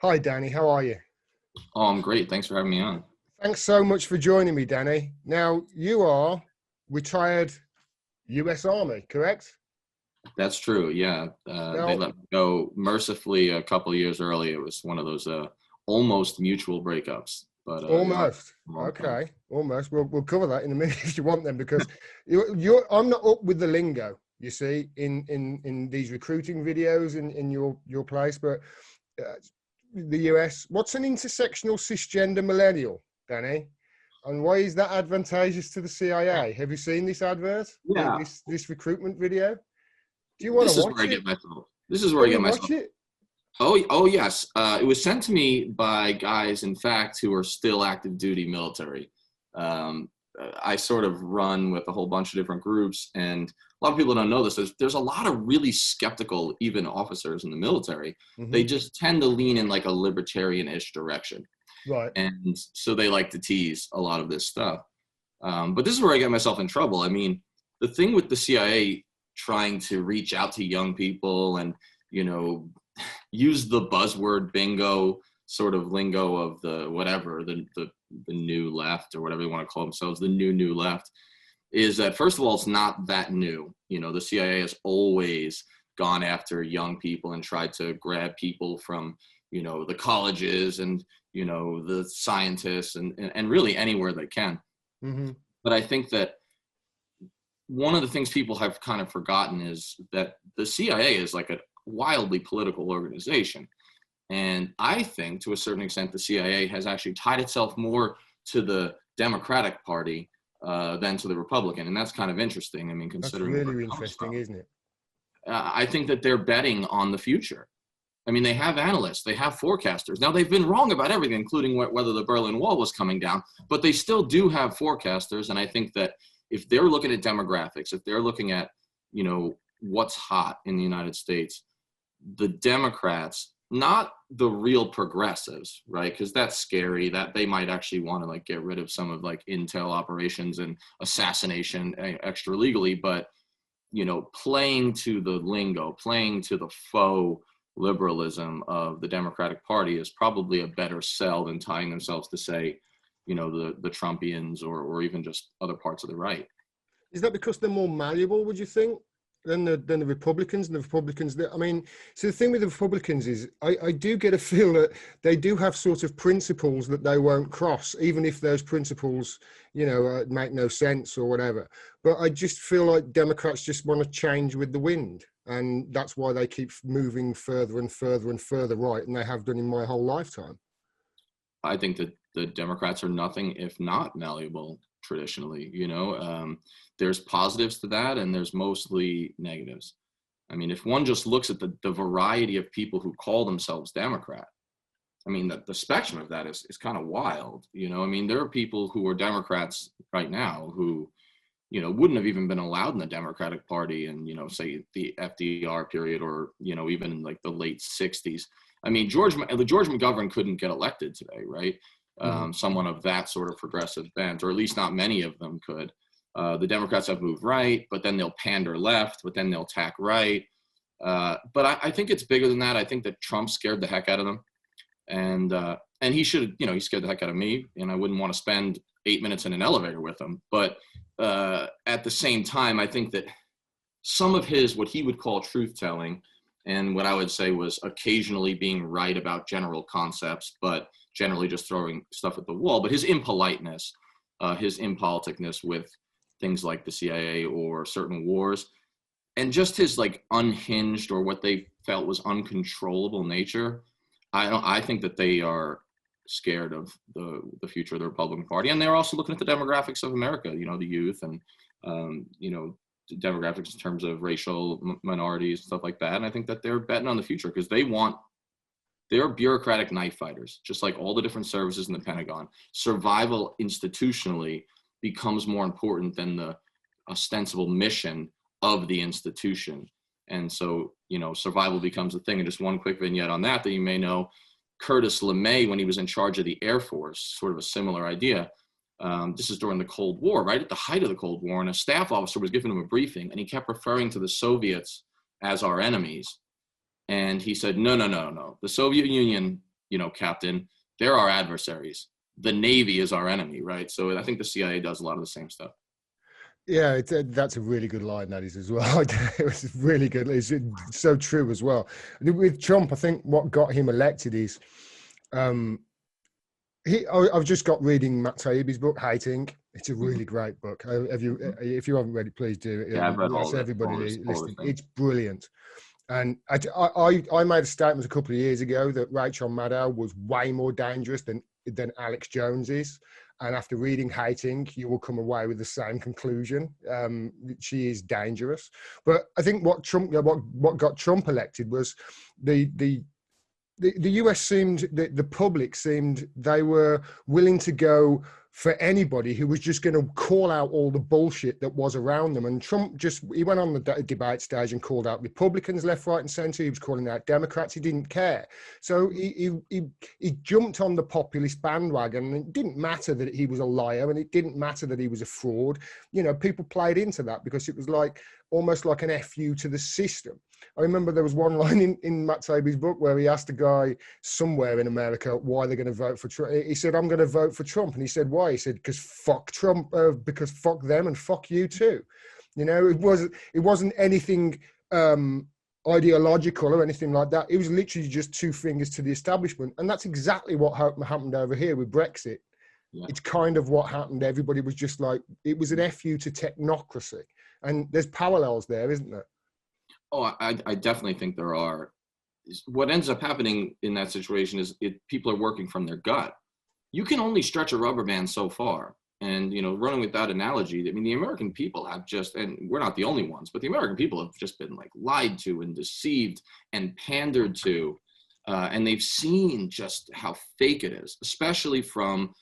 Hi, Danny. How are you? Oh, I'm great. Thanks for having me on. Thanks so much for joining me, Danny. Now, you are retired US Army, correct? That's true. Yeah, they Now, let me go mercifully a couple of years early. It was one of those almost mutual breakups, but yeah, almost. a long time. Okay, almost. We'll cover that in a minute if you want them, because I'm not up with the lingo, you see, in these recruiting videos in your place, but uh, the US. What's an intersectional cisgender millennial, Danny? And why is that advantageous to the CIA? Have you seen this advert? Yeah, This recruitment video? Do you want to this is where watch I it? get myself. This is where I Can we get watch myself. it? Oh yes. It was sent to me by guys, in fact, who are still active duty military. Um, I sort of run with a whole bunch of different groups, and a lot of people don't know this. There's a lot of really skeptical, even officers in the military. They Hmm. just tend to lean in like a libertarian-ish direction. Right. And so they like to tease a lot of this stuff. But this is where I get myself in trouble. I mean, the thing with the CIA trying to reach out to young people and, you know, use the buzzword bingo sort of lingo of the whatever, the new left or whatever they want to call themselves, the new left, is that first of all, it's not that new. You know, the CIA has always gone after young people and tried to grab people from, you know, the colleges and, you know, the scientists and really anywhere they can. Hmm. But I think that one of the things people have kind of forgotten is that the CIA is like a wildly political organization. And I think to a certain extent, the CIA has actually tied itself more to the Democratic Party than to the Republican. And that's kind of interesting. I mean, That's considering where really it comes interesting, from. isn't it? I think that they're betting on the future. I mean, they have analysts, they have forecasters. Now, they've been wrong about everything, including whether the Berlin Wall was coming down, but they still do have forecasters. And I think that if they're looking at demographics, if they're looking at, you know, what's hot in the United States, the Democrats, not the real progressives, right? Because that's scary. That they might actually want to like get rid of some of like intel operations and assassination extra legally, but you know, playing to the lingo, playing to the faux liberalism of the Democratic Party is probably a better sell than tying themselves to say, you know, the Trumpians or even just other parts of the right. Is that because they're more malleable, would you think, than the Republicans? And the Republicans, I mean, so the thing with the Republicans is I do get a feel that they do have sort of principles that they won't cross, even if those principles, make no sense or whatever. But I just feel like Democrats just want to change with the wind. And that's why they keep moving further and further and further right. And they have done in my whole lifetime. I think that the Democrats are nothing if not malleable traditionally. You know, there's positives to that, and there's mostly negatives. I mean, if one just looks at the variety of people who call themselves Democrat, I mean, the spectrum of that is kind of wild. You know, I mean, there are people who are Democrats right now who, you know, wouldn't have even been allowed in the Democratic Party in, you know, say the FDR period or, you know, even in like the late 60s. I mean, George McGovern couldn't get elected today, right? Mm-hmm. Someone of that sort of progressive bent, or at least not many of them could. The Democrats have moved right, but then they'll pander left, but then they'll tack right. But I think it's bigger than that. I think that Trump scared the heck out of them. And he should, you know, he scared the heck out of me, and I wouldn't want to spend 8 minutes in an elevator with him. But at the same time, I think that some of his, what he would call truth telling, and what I would say was occasionally being right about general concepts, but generally just throwing stuff at the wall. But his impoliteness, his impoliticness with things like the CIA or certain wars, and just his like unhinged or what they felt was uncontrollable nature. I think that they are scared of the future of the Republican Party, and they're also looking at the demographics of America. You know, the youth and you know, demographics in terms of racial minorities, stuff like that. And I think that they're betting on the future because they're bureaucratic knife fighters, just like all the different services in the Pentagon. Survival institutionally becomes more important than the ostensible mission of the institution. And so, you know, survival becomes a thing. And just one quick vignette on that you may know, Curtis LeMay, when he was in charge of the Air Force, sort of a similar idea. This is during the Cold War, right at the height of the Cold War, and a staff officer was giving him a briefing, and he kept referring to the Soviets as our enemies. And he said, no. The Soviet Union captain, they're our adversaries. The Navy is our enemy, right? So I think the CIA does a lot of the same stuff. Yeah, that's a really good line, that is, as well. It was really good. It's so true as well. With Trump, I think what got him elected is I've just got reading Matt Taibbi's book, Hating. It's a really great book. If you haven't read it, please do. Yeah, I've read all of it. Everybody listening. It's brilliant. And I made a statement a couple of years ago that Rachel Maddow was way more dangerous than Alex Jones is. And after reading Hating, you will come away with the same conclusion. She is dangerous. But I think what got Trump elected was the US seemed, the public seemed they were willing to go for anybody who was just going to call out all the bullshit that was around them. And Trump he went on the debate stage and called out Republicans left, right and center. He was calling out Democrats. He didn't care. So he jumped on the populist bandwagon, and it didn't matter that he was a liar, and it didn't matter that he was a fraud. People played into that because it was almost like an FU to the system. I remember there was one line in Matt Taibbi's book where he asked a guy somewhere in America why they're going to vote for Trump. He said, "I'm going to vote for Trump." And he said, "Why?" He said, "Because fuck Trump, because fuck them and fuck you too." It wasn't anything ideological or anything like that. It was literally just two fingers to the establishment. And that's exactly what happened over here with Brexit. Yeah. It's kind of what happened. Everybody was just like, it was an FU to technocracy. And there's parallels there, isn't there? Oh, I definitely think there are. What ends up happening in that situation is people are working from their gut. You can only stretch a rubber band so far. And, running with that analogy, I mean, the American people have and we're not the only ones, but the American people have just been lied to and deceived and pandered to. And they've seen just how fake it is, especially from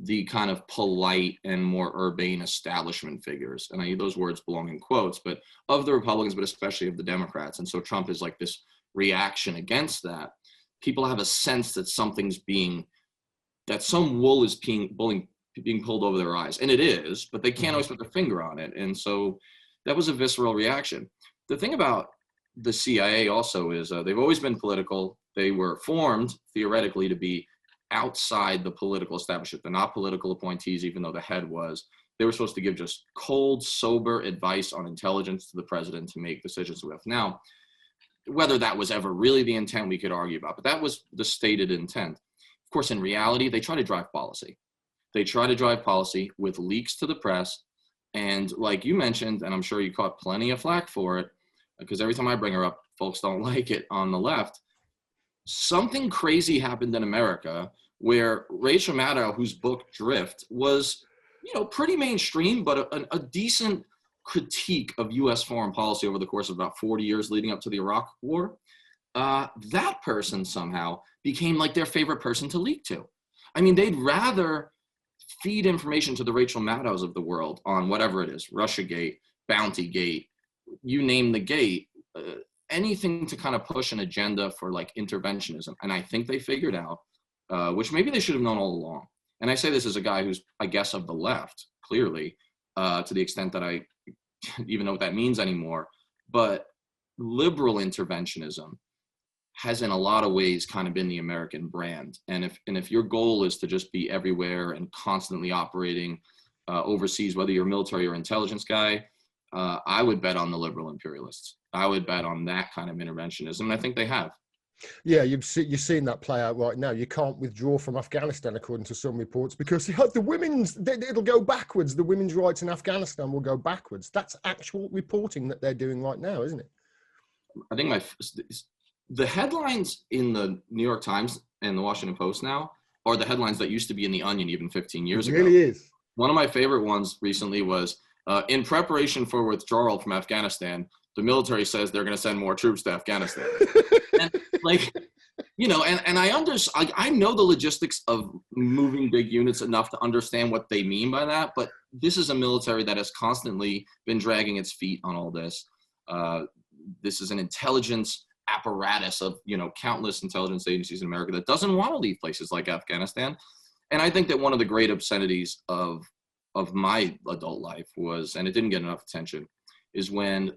the kind of polite and more urbane establishment figures. And those words belong in quotes, but of the Republicans, but especially of the Democrats. And so Trump is like this reaction against that. People have a sense that that some wool is being pulled over their eyes. And it is, but they can't always put their finger on it. And so that was a visceral reaction. The thing about the CIA also is they've always been political. They were formed theoretically to be outside the political establishment. They're not political appointees, even though the head was. They were supposed to give just cold, sober advice on intelligence to the president to make decisions with. Now, whether that was ever really the intent, we could argue about, but that was the stated intent. Of course, in reality, they try to drive policy. They try to drive policy with leaks to the press. And like you mentioned, and I'm sure you caught plenty of flack for it, because every time I bring her up, folks don't like it on the left. Something crazy happened in America where Rachel Maddow, whose book Drift was, pretty mainstream, but a decent critique of U.S. foreign policy over the course of about 40 years leading up to the Iraq War, that person somehow became their favorite person to leak to. I mean, they'd rather feed information to the Rachel Maddows of the world on whatever it is, Russiagate, Bountygate, you name the gate, anything to kind of push an agenda for interventionism. And I think they figured out, which maybe they should have known all along. And I say this as a guy who's, I guess, of the left, clearly, to the extent that I even know what that means anymore. But liberal interventionism has in a lot of ways kind of been the American brand. And if your goal is to just be everywhere and constantly operating overseas, whether you're a military or intelligence guy, I would bet on the liberal imperialists. I would bet on that kind of interventionism, and I think they have. Yeah, you're seeing that play out right now. You can't withdraw from Afghanistan, according to some reports, because it'll go backwards. The women's rights in Afghanistan will go backwards. That's actual reporting that they're doing right now, isn't it? I think the headlines in the New York Times and the Washington Post now are the headlines that used to be in the Onion even 15 years ago. It really is. One of my favorite ones recently was, in preparation for withdrawal from Afghanistan, the military says they're going to send more troops to Afghanistan. And I know the logistics of moving big units enough to understand what they mean by that, but this is a military that has constantly been dragging its feet on all this. This is an intelligence apparatus of, countless intelligence agencies in America that doesn't want to leave places like Afghanistan. And I think that one of the great obscenities of my adult life was, and it didn't get enough attention, is when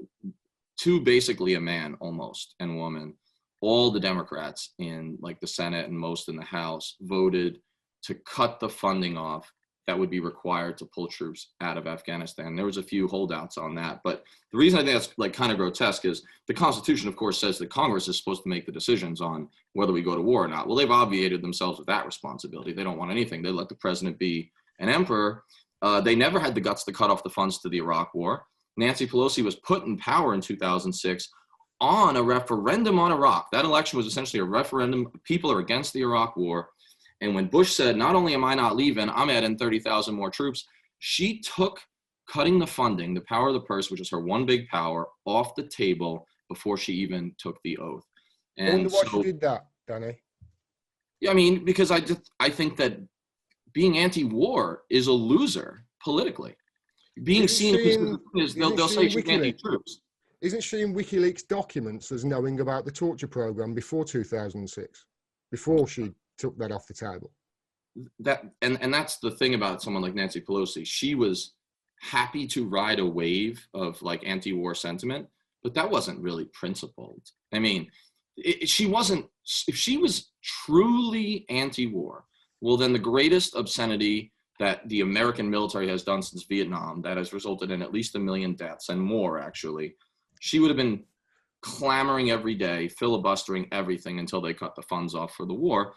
basically a man almost and woman all the Democrats in like the Senate and most in the House voted to cut the funding off that would be required to pull troops out of Afghanistan. There was a few holdouts on that, but the reason I think that's like kind of grotesque is the Constitution, of course, says that Congress is supposed to make the decisions on whether we go to war or not. Well, they've obviated themselves of that responsibility. They don't want anything. They let the president be an emperor. They never had the guts to cut off the funds to the Iraq War. Nancy Pelosi was put in power in 2006 on a referendum on Iraq. That election was essentially a referendum. People are against the Iraq War. And when Bush said, not only am I not leaving, I'm adding 30,000 more troops, she took cutting the funding, the power of the purse, which is her one big power, off the table before she even took the oath. And I wonder why she did that, Danny. Yeah, I mean, because I think that being anti-war is a loser politically. Being seen as they'll say she's anti-troops. Isn't she in WikiLeaks documents as knowing about the torture program before 2006, before she took that off the table? That and that's the thing about someone like Nancy Pelosi. She was happy to ride a wave of like anti-war sentiment, but that wasn't really principled. I mean, she wasn't. If she was truly anti-war, well, then the greatest obscenity that the American military has done since Vietnam, that has resulted in at least 1 million deaths and more, actually, she would have been clamoring every day, filibustering everything until they cut the funds off for the war.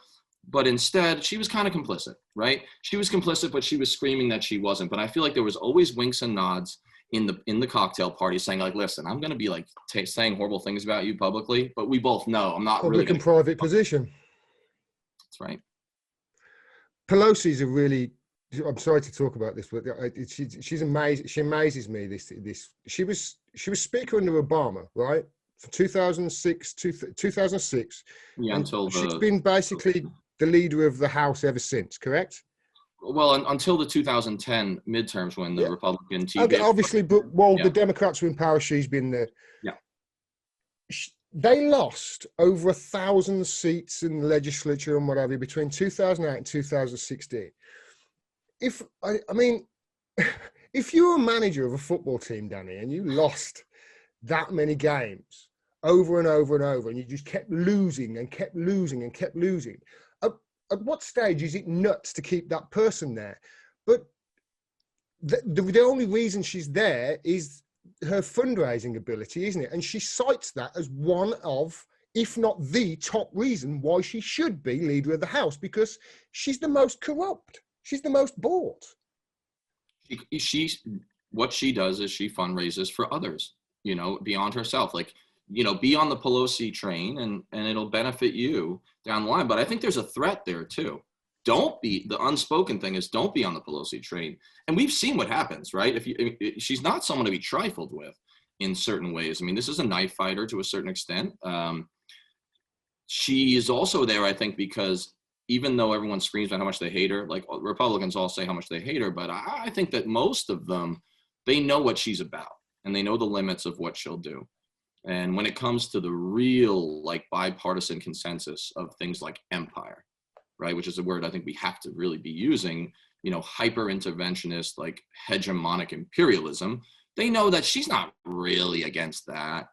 But instead, she was kind of complicit, right? She was complicit, but she was screaming that she wasn't. But I feel like there was always winks and nods in the cocktail party saying like, listen, I'm going to be like saying horrible things about you publicly, but we both know I'm not public really and private position. That's right. Pelosi's a really, I'm sorry to talk about this, but she's amazing. She amazes me. She was speaker under Obama, right? From 2006 to 2006. Yeah, until she's been basically the leader of the House ever since, correct? Well, until the 2010 midterms when the Republican team. Okay, obviously, but while the Democrats were in power, she's been there. Yeah. They lost over 1,000 seats in the legislature and whatever between 2008 and 2016. If you're a manager of a football team, Danny, and you lost that many games over and over and over, and you just kept losing and kept losing and kept losing, at what stage is it nuts to keep that person there? But the only reason she's there is her fundraising ability, isn't it? And she cites that as one of, if not the top reason why she should be leader of the House, because she's the most corrupt. She's the most bought. What she does is she fundraises for others, beyond herself. Like, be on the Pelosi train and it'll benefit you down the line. But I think there's a threat there too. The unspoken thing is don't be on the Pelosi train. And we've seen what happens, right? She's not someone to be trifled with in certain ways. I mean, this is a knife fighter to a certain extent. She is also there, I think, because even though everyone screams about how much they hate her, like Republicans all say how much they hate her, but I think that most of them, they know what she's about and they know the limits of what she'll do. And when it comes to the real like bipartisan consensus of things like empire, right, which is a word I think we have to really be using, hyper interventionist, like hegemonic imperialism, they know that she's not really against that.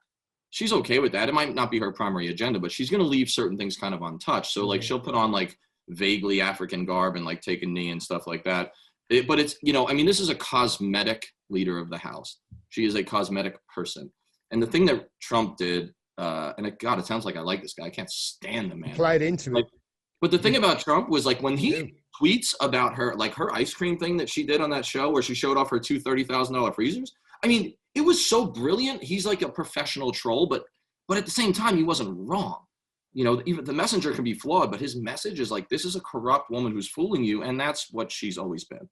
She's okay with that. It might not be her primary agenda, but she's going to leave certain things kind of untouched. So like she'll put on like vaguely African garb and like take a knee and stuff like that. But it's, this is a cosmetic leader of the House. She is a cosmetic person. And the thing that Trump did, it sounds like I like this guy. I can't stand the man. Played into it. But the thing about Trump was like when he tweets about her, like her ice cream thing that she did on that show where she showed off her two $30,000 freezers. I mean, it was so brilliant. He's like a professional troll, but at the same time, he wasn't wrong. Even the messenger can be flawed, but his message is like, this is a corrupt woman who's fooling you. And that's what she's always been.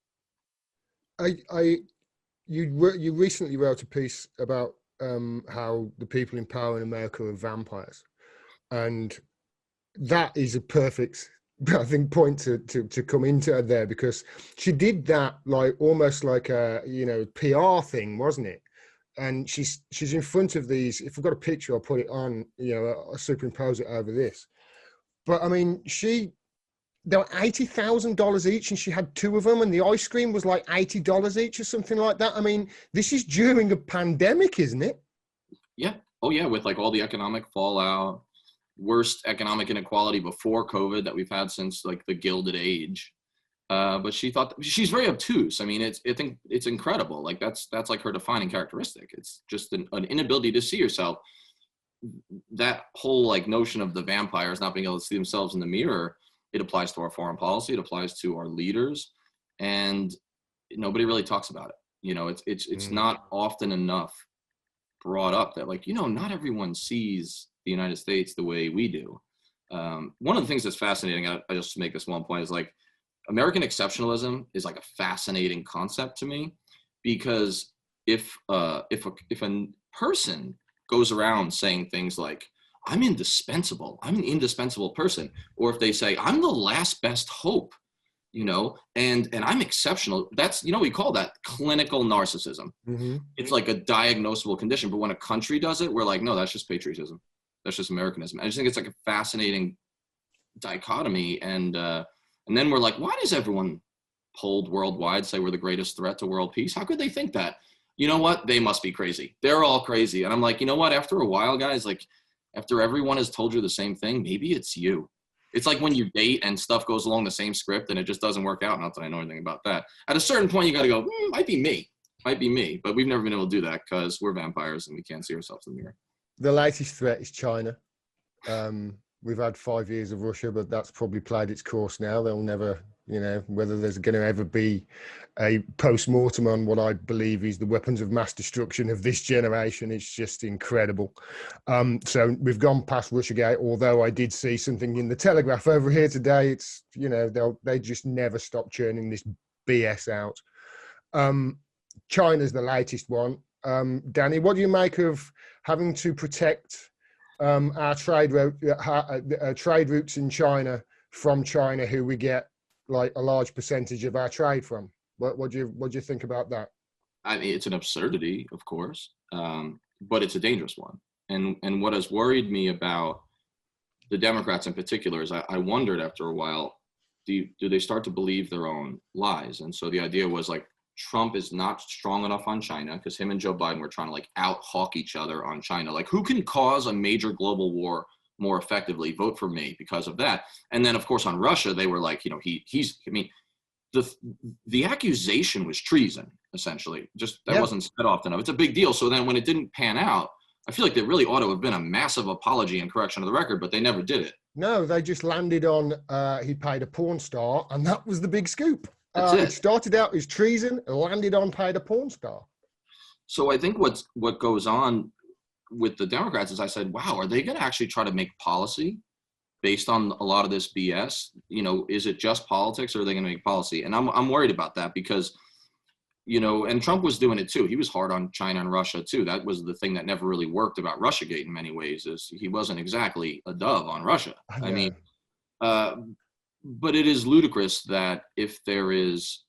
You recently wrote a piece about how the people in power in America are vampires, and that is a perfect, I think, point to come into there, because she did that like almost like a PR thing, wasn't it? And she's in front of these. If I've got a picture, I'll put it on. I'll superimpose it over this. But I mean, they were $80,000 each, and she had two of them, and the ice cream was like $80 each or something like that. I mean, this is during a pandemic, isn't it? Yeah. Oh, yeah. With like all the economic fallout. worst economic inequality before COVID that we've had since like the Gilded Age. But she thought she's very obtuse. I mean, I think it's incredible. Like that's like her defining characteristic. It's just an inability to see yourself. That whole like notion of the vampires not being able to see themselves in the mirror, it applies to our foreign policy. It applies to our leaders, and nobody really talks about it. You know, it's not often enough brought up that like, you know, not everyone sees the United States the way we do. One of the things that's fascinating, I just make this one point, is like American exceptionalism is like a fascinating concept to me, because if a person goes around saying things like, I'm indispensable, I'm an indispensable person, or if they say, I'm the last best hope, you know, and I'm exceptional, that's, you know, we call that clinical narcissism. Mm-hmm. It's like a diagnosable condition, but when a country does it, we're like, no, that's just patriotism. That's just Americanism. I just think it's like a fascinating dichotomy. And then we're like, why does everyone polled worldwide say we're the greatest threat to world peace? How could they think that? You know what? They must be crazy. They're all crazy. And I'm like, you know what? After a while, guys, like after everyone has told you the same thing, maybe it's you. It's like when you date and stuff goes along the same script and it just doesn't work out. Not that I know anything about that. At a certain point, you got to go, might be me. Might be me. But we've never been able to do that because we're vampires and we can't see ourselves in the mirror. The latest threat is China. We've had 5 years of Russia, but that's probably played its course now. They'll never, you know, whether there's going to ever be a post-mortem on what I believe is the weapons of mass destruction of this generation. It's just incredible. So we've gone past Russiagate, although I did see something in the Telegraph over here today. It's, you know, they just never stop churning this BS out. China's the latest one. Danny, what do you make of having to protect our trade routes in China from China, who we get like a large percentage of our trade from? What do you think about that? I mean, it's an absurdity, of course, but it's a dangerous one. And what has worried me about the Democrats in particular is I wondered after a while, do they start to believe their own lies? And so the idea was like, Trump is not strong enough on China because him and Joe Biden were trying to like out-hawk each other on China. Like, who can cause a major global war more effectively? Vote for me because of that. And then, of course, on Russia, they were like, you know, I mean, the accusation was treason, essentially. Just that wasn't said often enough. It's a big deal. So then when it didn't pan out, I feel like there really ought to have been a massive apology and correction of the record, but they never did it. No, they just landed on he paid a porn star, and that was the big scoop. It started out as treason, landed on paid a porn star. So I think what goes on with the Democrats is I said, wow, are they going to actually try to make policy based on a lot of this BS? You know, is it just politics or are they going to make policy? And I'm worried about that because, you know, and Trump was doing it too. He was hard on China and Russia too. That was the thing that never really worked about Russiagate in many ways, is he wasn't exactly a dove on Russia. I mean, but it is ludicrous that if there is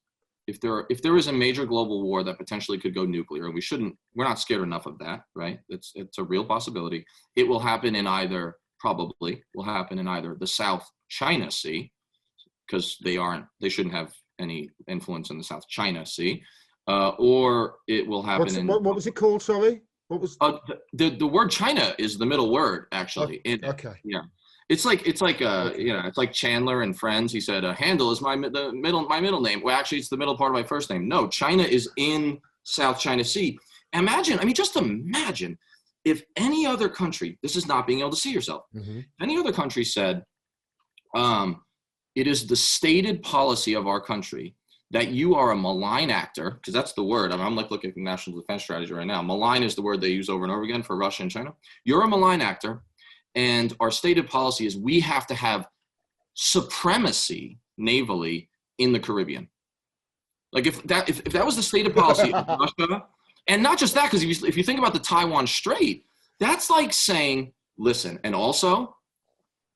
a major global war that potentially could go nuclear, and we're not scared enough of that, right? It's a real possibility. It will happen in either the South China Sea, because they shouldn't have any influence in the South China Sea, or it will happen what was it called? Sorry, what was the word China is the middle word actually. Okay. Yeah. It's like you know, it's like Chandler and Friends. He said, "Handel is my middle name." Well, actually, it's the middle part of my first name. No, China is in South China Sea. Just imagine if any other country. This is not being able to see yourself. Mm-hmm. If any other country said, "It is the stated policy of our country that you are a malign actor," because that's the word. I'm like looking at the National Defense Strategy right now. Malign is the word they use over and over again for Russia and China. You're a malign actor. And our stated policy is we have to have supremacy navally in the Caribbean. Like if that was the stated policy of Russia, and not just that, because if you think about the Taiwan Strait, that's like saying, listen, and also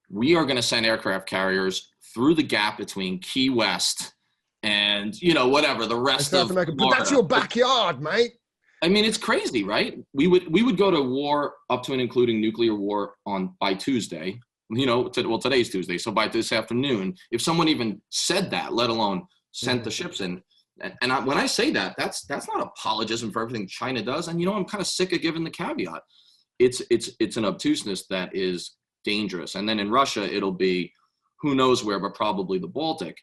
we are going to send aircraft carriers through the gap between Key West and, you know, whatever the rest of Florida. But that's your backyard, mate. I mean, it's crazy, right? We would go to war up to and including nuclear war by Tuesday, you know, today's Tuesday. So by this afternoon, if someone even said that, let alone sent the ships in. And when I say that, that's not apologism for everything China does. And, you know, I'm kind of sick of giving the caveat. It's an obtuseness that is dangerous. And then in Russia, it'll be who knows where, but probably the Baltic.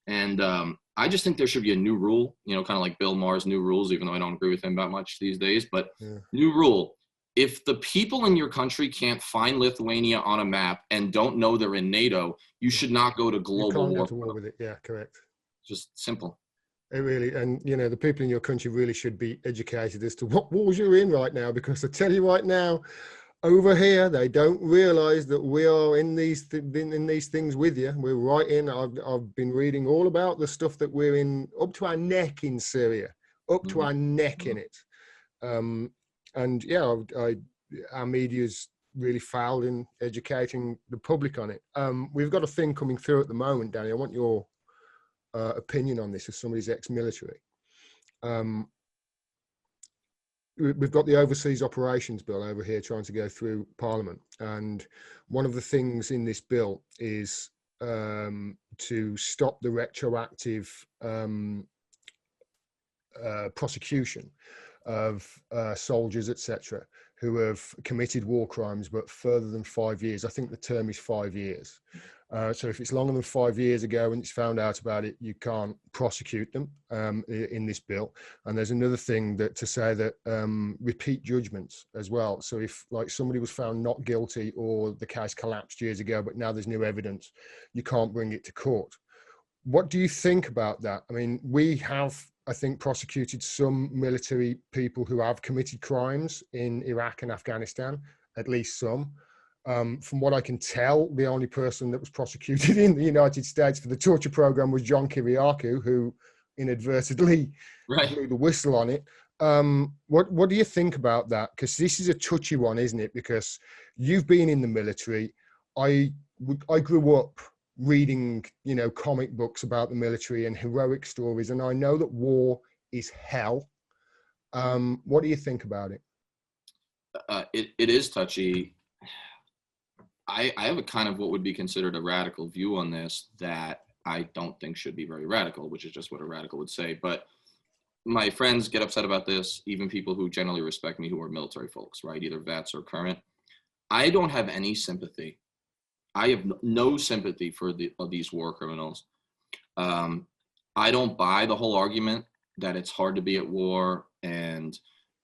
And I just think there should be a new rule, kind of like Bill Maher's new rules, even though I don't agree with him that much these days. But new rule: if the people in your country can't find Lithuania on a map and don't know they're in NATO, you should not go to global war. You can't go to war with it. Yeah, correct. Just simple. It really, and the people in your country really should be educated as to what wars you're in right now, because I tell you right now, over here they don't realize that we are in these things with you. We're right in. I've been reading all about the stuff that we're in, up to our neck in Syria, up to our neck in it. And yeah, our media's really failed in educating the public on it. We've got a thing coming through at the moment, Danny. I want your opinion on this as somebody's ex-military. We've got the Overseas Operations Bill over here trying to go through Parliament, and one of the things in this bill is to stop the retroactive prosecution of soldiers, etc., who have committed war crimes but further than 5 years. I think the term is 5 years. So if it's longer than 5 years ago and it's found out about it, you can't prosecute them in this bill. And there's another thing to say that repeat judgments as well. So if like somebody was found not guilty or the case collapsed years ago, but now there's new evidence, you can't bring it to court. What do you think about that? I mean, we have, I think, prosecuted some military people who have committed crimes in Iraq and Afghanistan, at least some. From what I can tell, the only person that was prosecuted in the United States for the torture program was John Kiriakou, who inadvertently blew the whistle on it. What do you think about that? Because this is a touchy one, isn't it? Because you've been in the military. I grew up reading, comic books about the military and heroic stories, and I know that war is hell. What do you think about it? It is touchy. I have a kind of what would be considered a radical view on this that I don't think should be very radical, which is just what a radical would say. But my friends get upset about this, even people who generally respect me who are military folks, right? Either vets or current. I don't have any sympathy. I have no sympathy for these war criminals. I don't buy the whole argument that it's hard to be at war and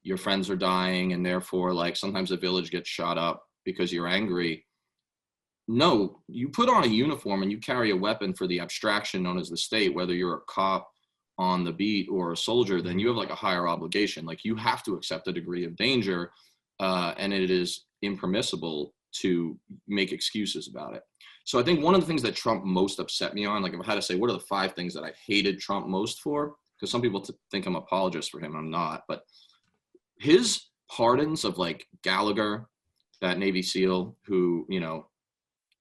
your friends are dying and therefore like sometimes a village gets shot up because you're angry. No, you put on a uniform and you carry a weapon for the abstraction known as the state, whether you're a cop on the beat or a soldier, then you have like a higher obligation. Like you have to accept a degree of danger, and it is impermissible to make excuses about it. So I think one of the things that Trump most upset me on, like if I had to say, what are the 5 things that I hated Trump most for? Because some people think I'm an apologist for him. I'm not. But his pardons of like Gallagher, that Navy SEAL who,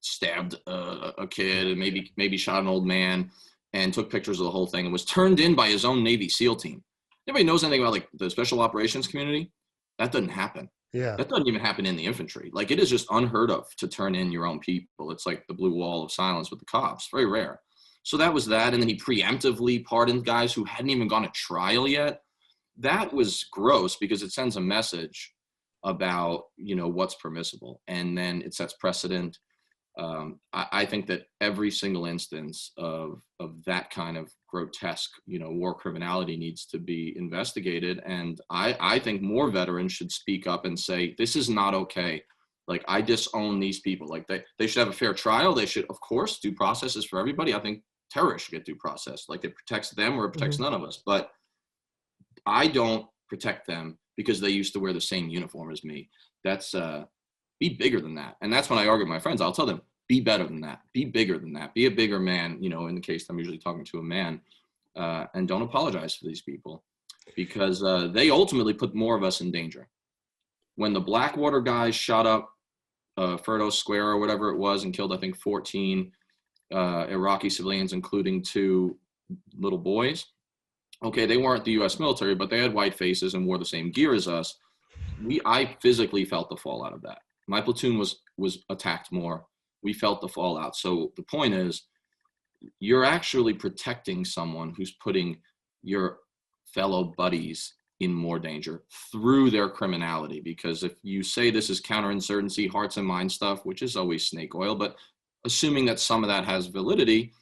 stabbed a kid and maybe shot an old man and took pictures of the whole thing and was turned in by his own Navy SEAL team. Anybody knows anything about like the special operations community? That doesn't happen. Yeah. That doesn't even happen in the infantry. Like it is just unheard of to turn in your own people. It's like the blue wall of silence with the cops. Very rare. So that was that. And then he preemptively pardoned guys who hadn't even gone to trial yet. That was gross because it sends a message about, what's permissible. And then it sets precedent. I think that every single instance of that kind of grotesque, war criminality needs to be investigated. And I think more veterans should speak up and say, this is not okay. Like, I disown these people. Like, they should have a fair trial. They should, of course, due process is for everybody. I think terrorists should get due process. Like, it protects them or it protects none of us. But I don't protect them because they used to wear the same uniform as me. That's be bigger than that. And that's when I argue with my friends. I'll tell them, be better than that. Be bigger than that. Be a bigger man, in the case I'm usually talking to a man. And don't apologize for these people because they ultimately put more of us in danger. When the Blackwater guys shot up Firdos Square or whatever it was and killed, I think, 14 Iraqi civilians, including 2 little boys. Okay, they weren't the U.S. military, but they had white faces and wore the same gear as us. I physically felt the fallout of that. My platoon was attacked more. We felt the fallout. So the point is, you're actually protecting someone who's putting your fellow buddies in more danger through their criminality. Because if you say this is counterinsurgency, hearts and minds stuff, which is always snake oil, but assuming that some of that has validity,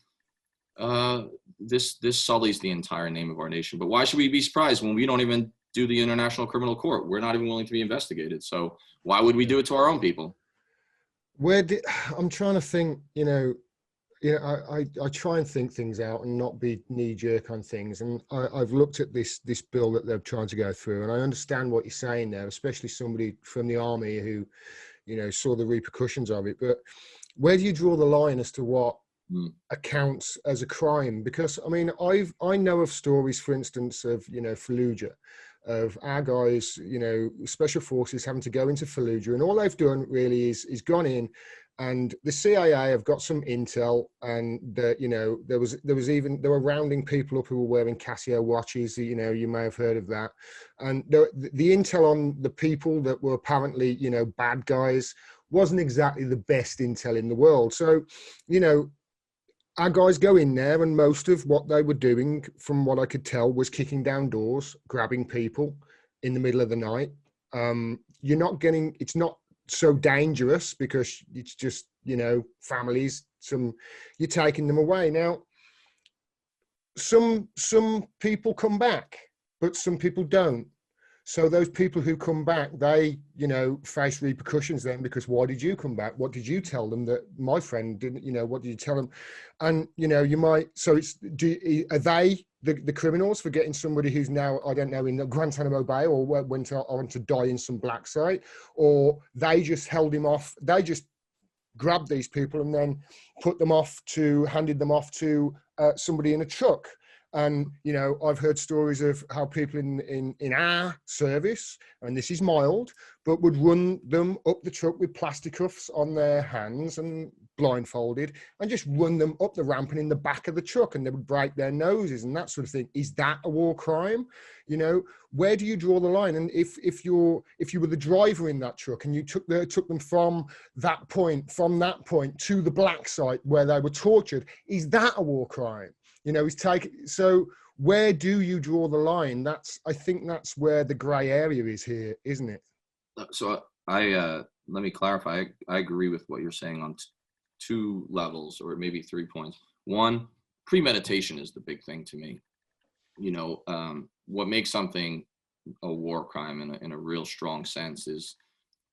this sullies the entire name of our nation. But why should we be surprised when we don't even do the International Criminal Court? We're not even willing to be investigated. So why would we do it to our own people? I'm trying to think, I try and think things out and not be knee jerk on things. And I've looked at this bill that they're trying to go through, and I understand what you're saying there, especially somebody from the army who, saw the repercussions of it. But where do you draw the line as to what accounts as a crime? Because I know of stories, for instance, of Fallujah, of our guys, special forces having to go into Fallujah, and all they've done really is gone in, and the CIA have got some intel, and they were rounding people up who were wearing Casio watches. You may have heard of that, and the intel on the people that were apparently bad guys wasn't exactly the best intel in the world. So our guys go in there, and most of what they were doing, from what I could tell, was kicking down doors, grabbing people in the middle of the night. It's not so dangerous because it's just, families, you're taking them away. Now, some people come back, but some people don't. So those people who come back, they, face repercussions then, because why did you come back? What did you tell them that my friend didn't, what did you tell them? And, you might, so are they the criminals for getting somebody who's now, I don't know, in Guantanamo Bay, or went on to die in some black site, or they just held him off, they just grabbed these people and then handed them off to somebody in a truck. And, I've heard stories of how people in our service, and this is mild, but would run them up the truck with plastic cuffs on their hands and blindfolded, and just run them up the ramp and in the back of the truck, and they would break their noses and that sort of thing. Is that a war crime? Where do you draw the line? And if you were the driver in that truck and you took them from that point to the black site where they were tortured, is that a war crime? So where do you draw the line? I think that's where the gray area is here, isn't it? So let me clarify. I agree with what you're saying on two levels, or maybe 3 points. One, premeditation is the big thing to me. What makes something a war crime in a real strong sense is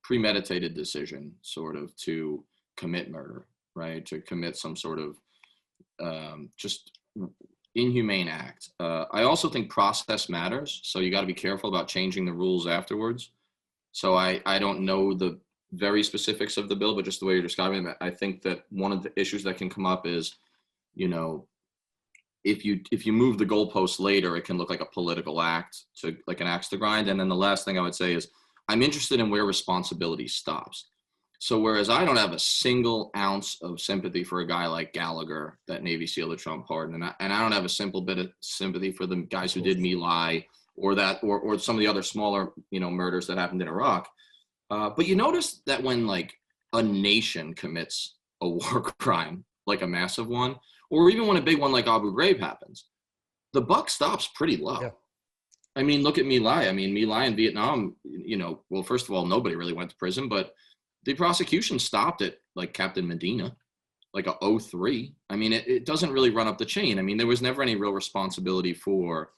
premeditated decision, sort of, to commit murder, right? To commit some sort of just inhumane act. I also think process matters, so you got to be careful about changing the rules afterwards. So I don't know the very specifics of the bill, but just the way you're describing it, I think that one of the issues that can come up is, if you move the goalposts later, it can look like a political act, like an axe to grind. And then the last thing I would say is, I'm interested in where responsibility stops. So whereas I don't have a single ounce of sympathy for a guy like Gallagher, that Navy SEAL that Trump pardoned, and I don't have a simple bit of sympathy for the guys who did My Lai, or some of the other smaller, murders that happened in Iraq. But you notice that when like a nation commits a war crime, like a massive one, or even when a big one like Abu Ghraib happens, the buck stops pretty low. Yeah. I mean, look at My Lai. My Lai in Vietnam, well, first of all, nobody really went to prison, but the prosecution stopped at like Captain Medina, like a 03. It doesn't really run up the chain. There was never any real responsibility for,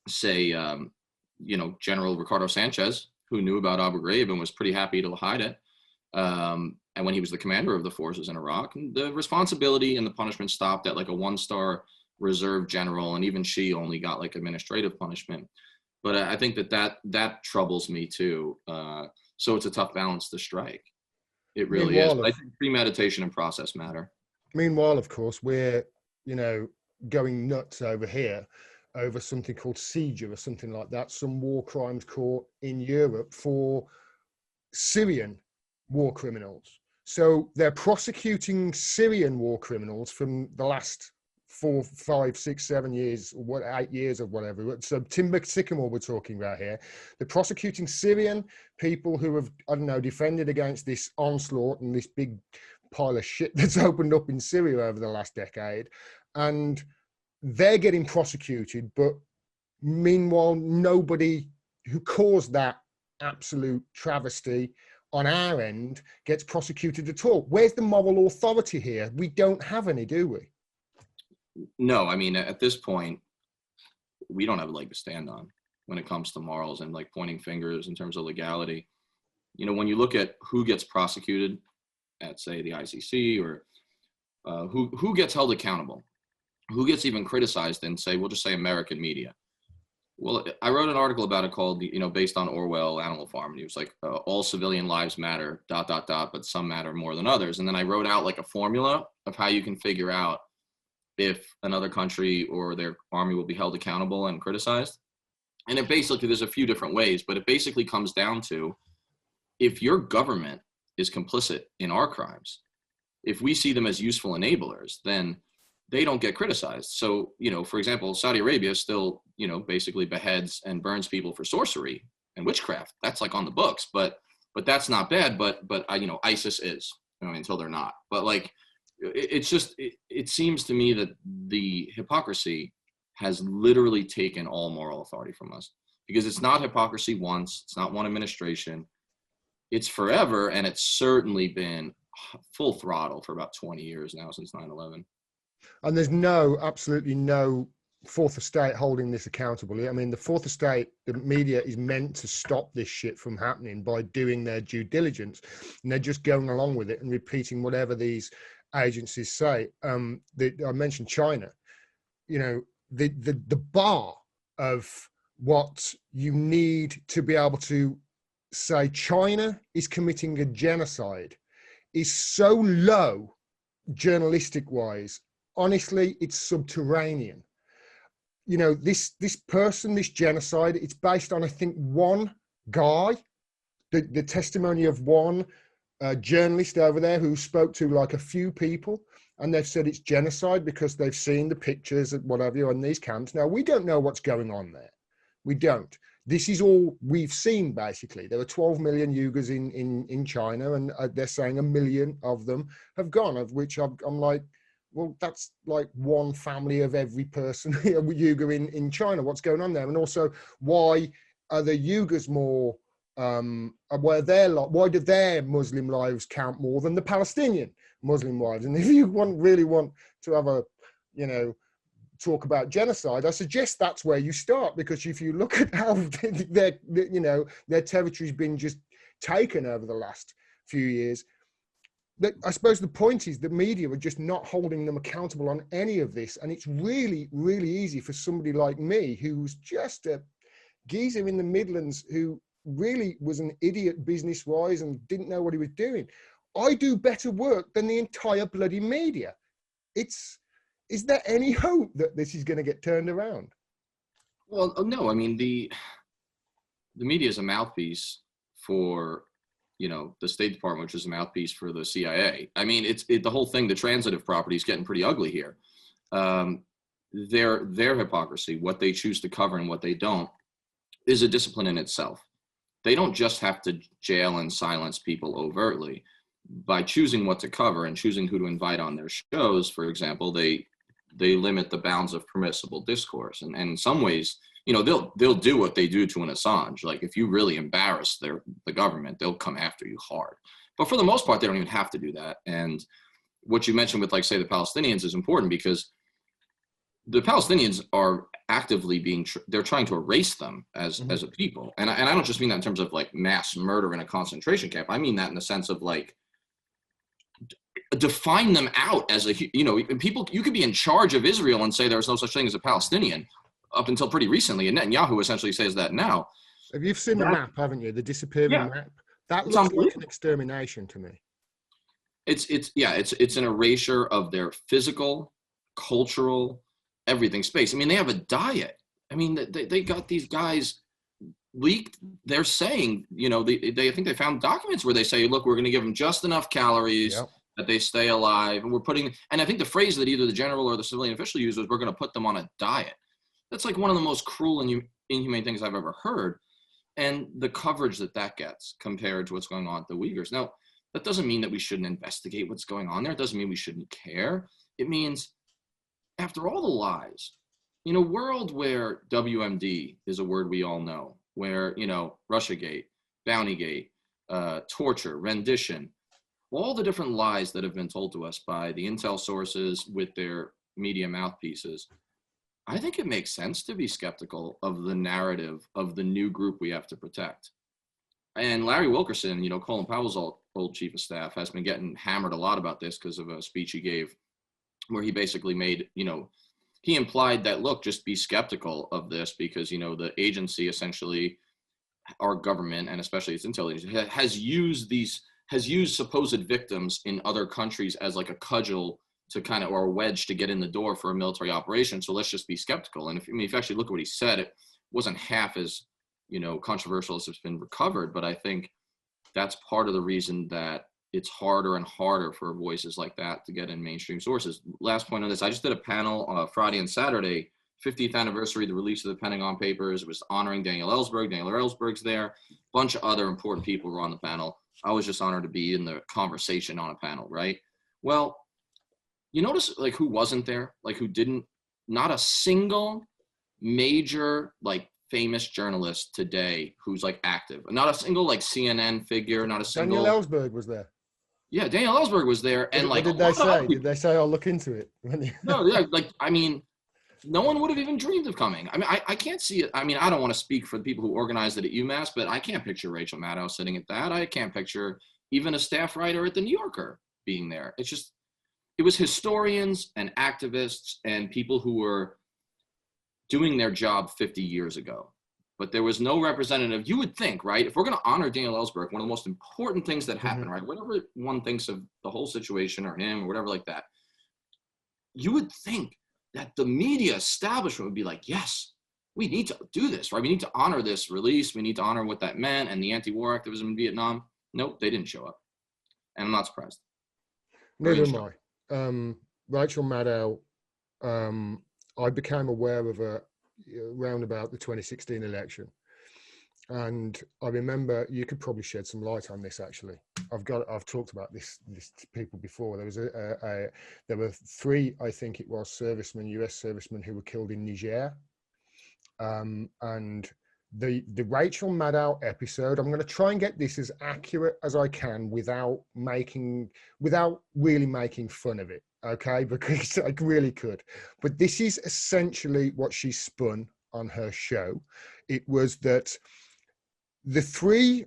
say, General Ricardo Sanchez, who knew about Abu Ghraib and was pretty happy to hide it. And when he was the commander of the forces in Iraq, the responsibility and the punishment stopped at like a 1-star reserve general, and even she only got like administrative punishment. But I think that troubles me too. So it's a tough balance to strike. It really is. I think premeditation and process matter. Meanwhile, of course, we're, going nuts over here over something called seizure or something like that, some war crimes court in Europe for Syrian war criminals. So they're prosecuting Syrian war criminals from the last 4, 5, 6, 7 years, 8 years or whatever. So Timber Sycamore we're talking about here. They're prosecuting Syrian people who have, defended against this onslaught and this big pile of shit that's opened up in Syria over the last decade. And they're getting prosecuted, but Meanwhile, nobody who caused that absolute travesty on our end gets prosecuted at all. Where's the moral authority here? We don't have any, do we? No, I mean, at this point, we don't have a leg to stand on when it comes to morals and like pointing fingers in terms of legality. You know, when you look at who gets prosecuted at, say, the ICC, or who gets held accountable, who gets even criticized in, say, we'll just say American media. Well, I wrote an article about it called, you know, based on Orwell, Animal Farm, and he was like, all civilian lives matter, ... but some matter more than others. And then I wrote out like a formula of how you can figure out if another country or their army will be held accountable and criticized. And it basically, there's a few different ways, but it basically comes down to, if your government is complicit in our crimes, if we see them as useful enablers, then they don't get criticized. So, you know, for example, Saudi Arabia still, you know, basically beheads and burns people for sorcery and witchcraft. That's like on the books, but that's not bad. But you know, ISIS is, you know, until they're not. But like, it's just, it seems to me that the hypocrisy has literally taken all moral authority from us, because it's not hypocrisy once, it's not one administration, it's forever. And it's certainly been full throttle for about 20 years now, since 9/11. And there's absolutely no fourth estate holding this accountable. I mean, the fourth estate, the media, is meant to stop this shit from happening by doing their due diligence, and they're just going along with it and repeating whatever these agencies say. I mentioned China. You know, the bar of what you need to be able to say China is committing a genocide is so low, journalistic wise. Honestly, it's subterranean. You know, this genocide, it's based on, I think, one guy, the testimony of one journalist over there who spoke to like a few people, and they've said it's genocide because they've seen the pictures and whatever in these camps. Now, we don't know what's going on there. We don't. This is all we've seen, basically. There were 12 million Uyghurs in China, and they're saying 1 million of them have gone, of which I'm like, well, that's like one family of every person Uyghur in China. What's going on there? And also, why are the Uyghurs more, why do their Muslim lives count more than the Palestinian Muslim lives? And if you really want to have a, you know, talk about genocide, I suggest that's where you start, because if you look at how their territory's been just taken over the last few years, I suppose the point is the media are just not holding them accountable on any of this. And it's really, really easy for somebody like me, who's just a geezer in the Midlands, who really was an idiot business-wise and didn't know what he was doing. I do better work than the entire bloody media. Is there any hope that this is going to get turned around? Well, no, I mean, the media is a mouthpiece for, you know, the State Department, which is a mouthpiece for the CIA. I mean, the whole thing, the transitive property is getting pretty ugly here. Their hypocrisy, what they choose to cover and what they don't, is a discipline in itself. They don't just have to jail and silence people overtly. By choosing what to cover and choosing who to invite on their shows, for example, they limit the bounds of permissible discourse. And in some ways, you know, they'll do what they do to an Assange. Like, if you really embarrass the government, they'll come after you hard. But for the most part, they don't even have to do that. And what you mentioned with, like, say, the Palestinians is important, because the Palestinians are actively they're trying to erase them as a people. And I don't just mean that in terms of like mass murder in a concentration camp. I mean that in the sense of like, define them out as people. You could be in charge of Israel and say there's no such thing as a Palestinian up until pretty recently, and Netanyahu essentially says that now. You've seen the map, haven't you? The disappearing map. That looks like an extermination to me. It's an erasure of their physical, cultural, everything space. I mean, they have a diet. I mean, they got these guys leaked. They're saying, you know, they think they found documents where they say, look, we're going to give them just enough calories that they stay alive, and and I think the phrase that either the general or the civilian official used was, we're going to put them on a diet. That's like one of the most cruel and inhumane things I've ever heard. And the coverage that gets compared to what's going on with the Uyghurs. Now, that doesn't mean that we shouldn't investigate what's going on there. It doesn't mean we shouldn't care. It means, after all the lies in a world where WMD is a word we all know, where, Russiagate, Bountygate, torture, rendition, all the different lies that have been told to us by the intel sources with their media mouthpieces, I think it makes sense to be skeptical of the narrative of the new group we have to protect. And Larry Wilkerson, Colin Powell's old chief of staff, has been getting hammered a lot about this because of a speech he gave where he basically made, he implied that, look, just be skeptical of this because, the agency, essentially our government, and especially its intelligence, has used supposed victims in other countries as like a cudgel to kind of, or a wedge to get in the door for a military operation. So let's just be skeptical. And if you actually look at what he said, it wasn't half as, controversial as it's been recovered. But I think that's part of the reason that it's harder and harder for voices like that to get in mainstream sources. Last point on this, I just did a panel Friday and Saturday, 50th anniversary of the release of the Pentagon Papers. It was honoring Daniel Ellsberg. Daniel Ellsberg's there. A bunch of other important people were on the panel. I was just honored to be in the conversation on a panel, right? Well, you notice like who wasn't there, like who didn't, not a single major like famous journalist today who's like active, not a single like CNN figure, not a single. Daniel Ellsberg was there. Yeah, Daniel Ellsberg was there. And what did they say? Did they say, I'll look into it? No, yeah, like, I mean, no one would have even dreamed of coming. I mean, I can't see it. I mean, I don't want to speak for the people who organized it at UMass, but I can't picture Rachel Maddow sitting at that. I can't picture even a staff writer at the New Yorker being there. It's just, it was historians and activists and people who were doing their job 50 years ago. But there was no representative. You would think, right, if we're going to honor Daniel Ellsberg, one of the most important things that happened, right, whatever one thinks of the whole situation or him or whatever like that, you would think that the media establishment would be like, yes, we need to do this, right? We need to honor this release. We need to honor what that meant and the anti-war activism in Vietnam. Nope, they didn't show up. And I'm not surprised. Neither am I. Rachel Maddow, I became aware of her around about the 2016 election. And I remember, you could probably shed some light on this actually. I've talked about this to people before. There was there were 3, I think it was, servicemen, US servicemen who were killed in Niger. And the Rachel Maddow episode, I'm going to try and get this as accurate as I can without really making fun of it, okay? Because I really could. But this is essentially what she spun on her show. It was that the 3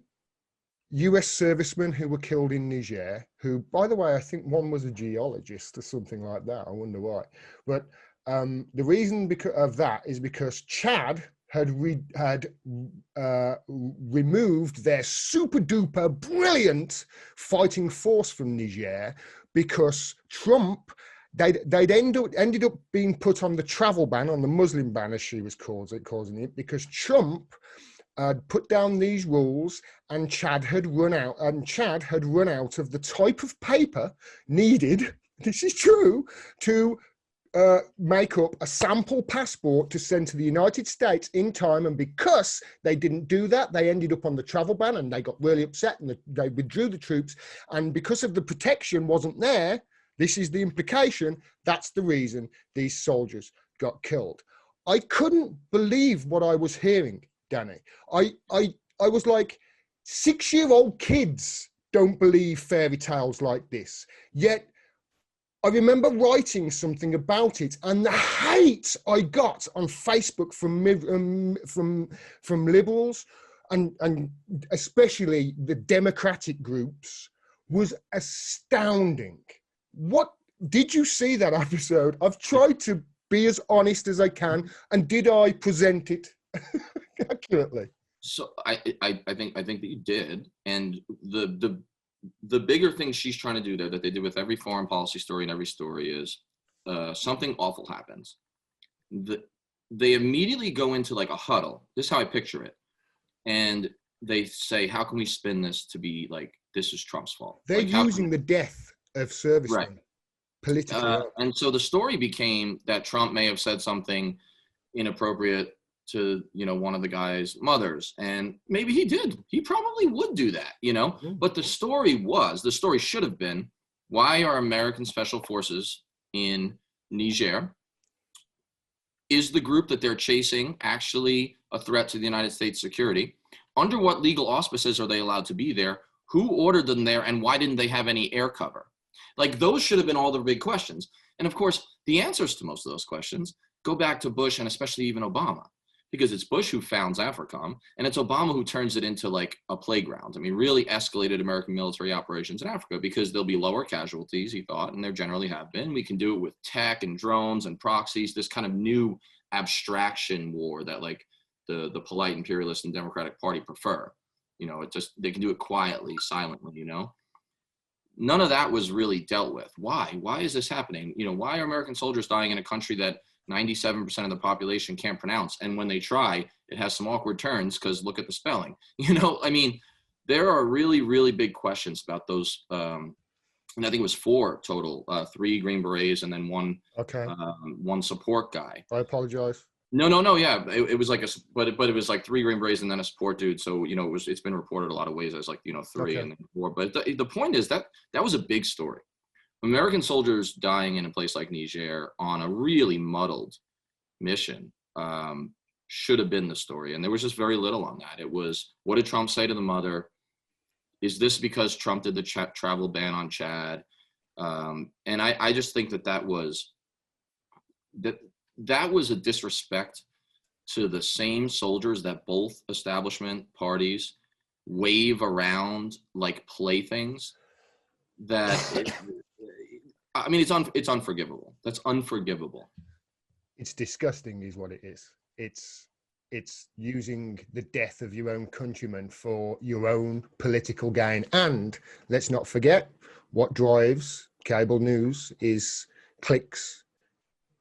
US servicemen who were killed in Niger, who, by the way, I think one was a geologist or something like that. I wonder why. But the reason of that is because Chad had removed their super duper brilliant fighting force from Niger because Trump, they'd ended up being put on the travel ban, on the Muslim ban, as she was causing it, because Trump put down these rules, and Chad had run out of the type of paper needed, this is true, to make up a sample passport to send to the United States in time. And because they didn't do that, they ended up on the travel ban, and they got really upset, and they withdrew the troops. And because of the protection wasn't there, this is the implication, that's the reason these soldiers got killed. I couldn't believe what I was hearing, Danny. I was like, 6-year-old kids don't believe fairy tales like this. Yet I remember writing something about it, and the hate I got on Facebook from liberals and especially the Democratic groups was astounding. What did you see that episode? I've tried to be as honest as I can, and did I present it accurately? So I think that you did, and the bigger thing she's trying to do there, that they do with every foreign policy story and every story, is something awful happens. They immediately go into like a huddle. This is how I picture it. And they say, how can we spin this to be like, this is Trump's fault? They're like, using the death of servicemen, right, politically. And so the story became that Trump may have said something inappropriate to, one of the guy's mothers. And maybe he did. He probably would do that, But the story should have been, why are American special forces in Niger Is the group that they're chasing actually a threat to the United States security? Under what legal auspices are they allowed to be there? Who ordered them there, and why didn't they have any air cover? Like, those should have been all the big questions. And of course, the answers to most of those questions go back to Bush and especially even Obama, because it's Bush who founds AFRICOM, and it's Obama who turns it into like a playground. I mean, really escalated American military operations in Africa, because there'll be lower casualties, he thought, and there generally have been. We can do it with tech and drones and proxies, this kind of new abstraction war that like the polite imperialist and Democratic Party prefer. You know, it just, they can do it quietly, silently, you know? None of that was really dealt with. Why? Why is this happening? You know, why are American soldiers dying in a country that 97% of the population can't pronounce? And when they try, it has some awkward turns because look at the spelling. You know, I mean, there are really, really big questions about those. And I think it was 4 total, 3 Green Berets and then one support guy. I apologize. No. Yeah, it was like but it was like 3 Green Berets and then a support dude. So, you know, it's been reported a lot of ways as like, you know, 3 and then 4. But the point is that was a big story. American soldiers dying in a place like Niger on a really muddled mission should have been the story. And there was just very little on that. It was, what did Trump say to the mother? Is this because Trump did the travel ban on Chad? And I just think that was a disrespect to the same soldiers that both establishment parties wave around like playthings. I mean, it's unforgivable. That's unforgivable. It's disgusting is what it is. It's using the death of your own countrymen for your own political gain. And let's not forget, what drives cable news is clicks.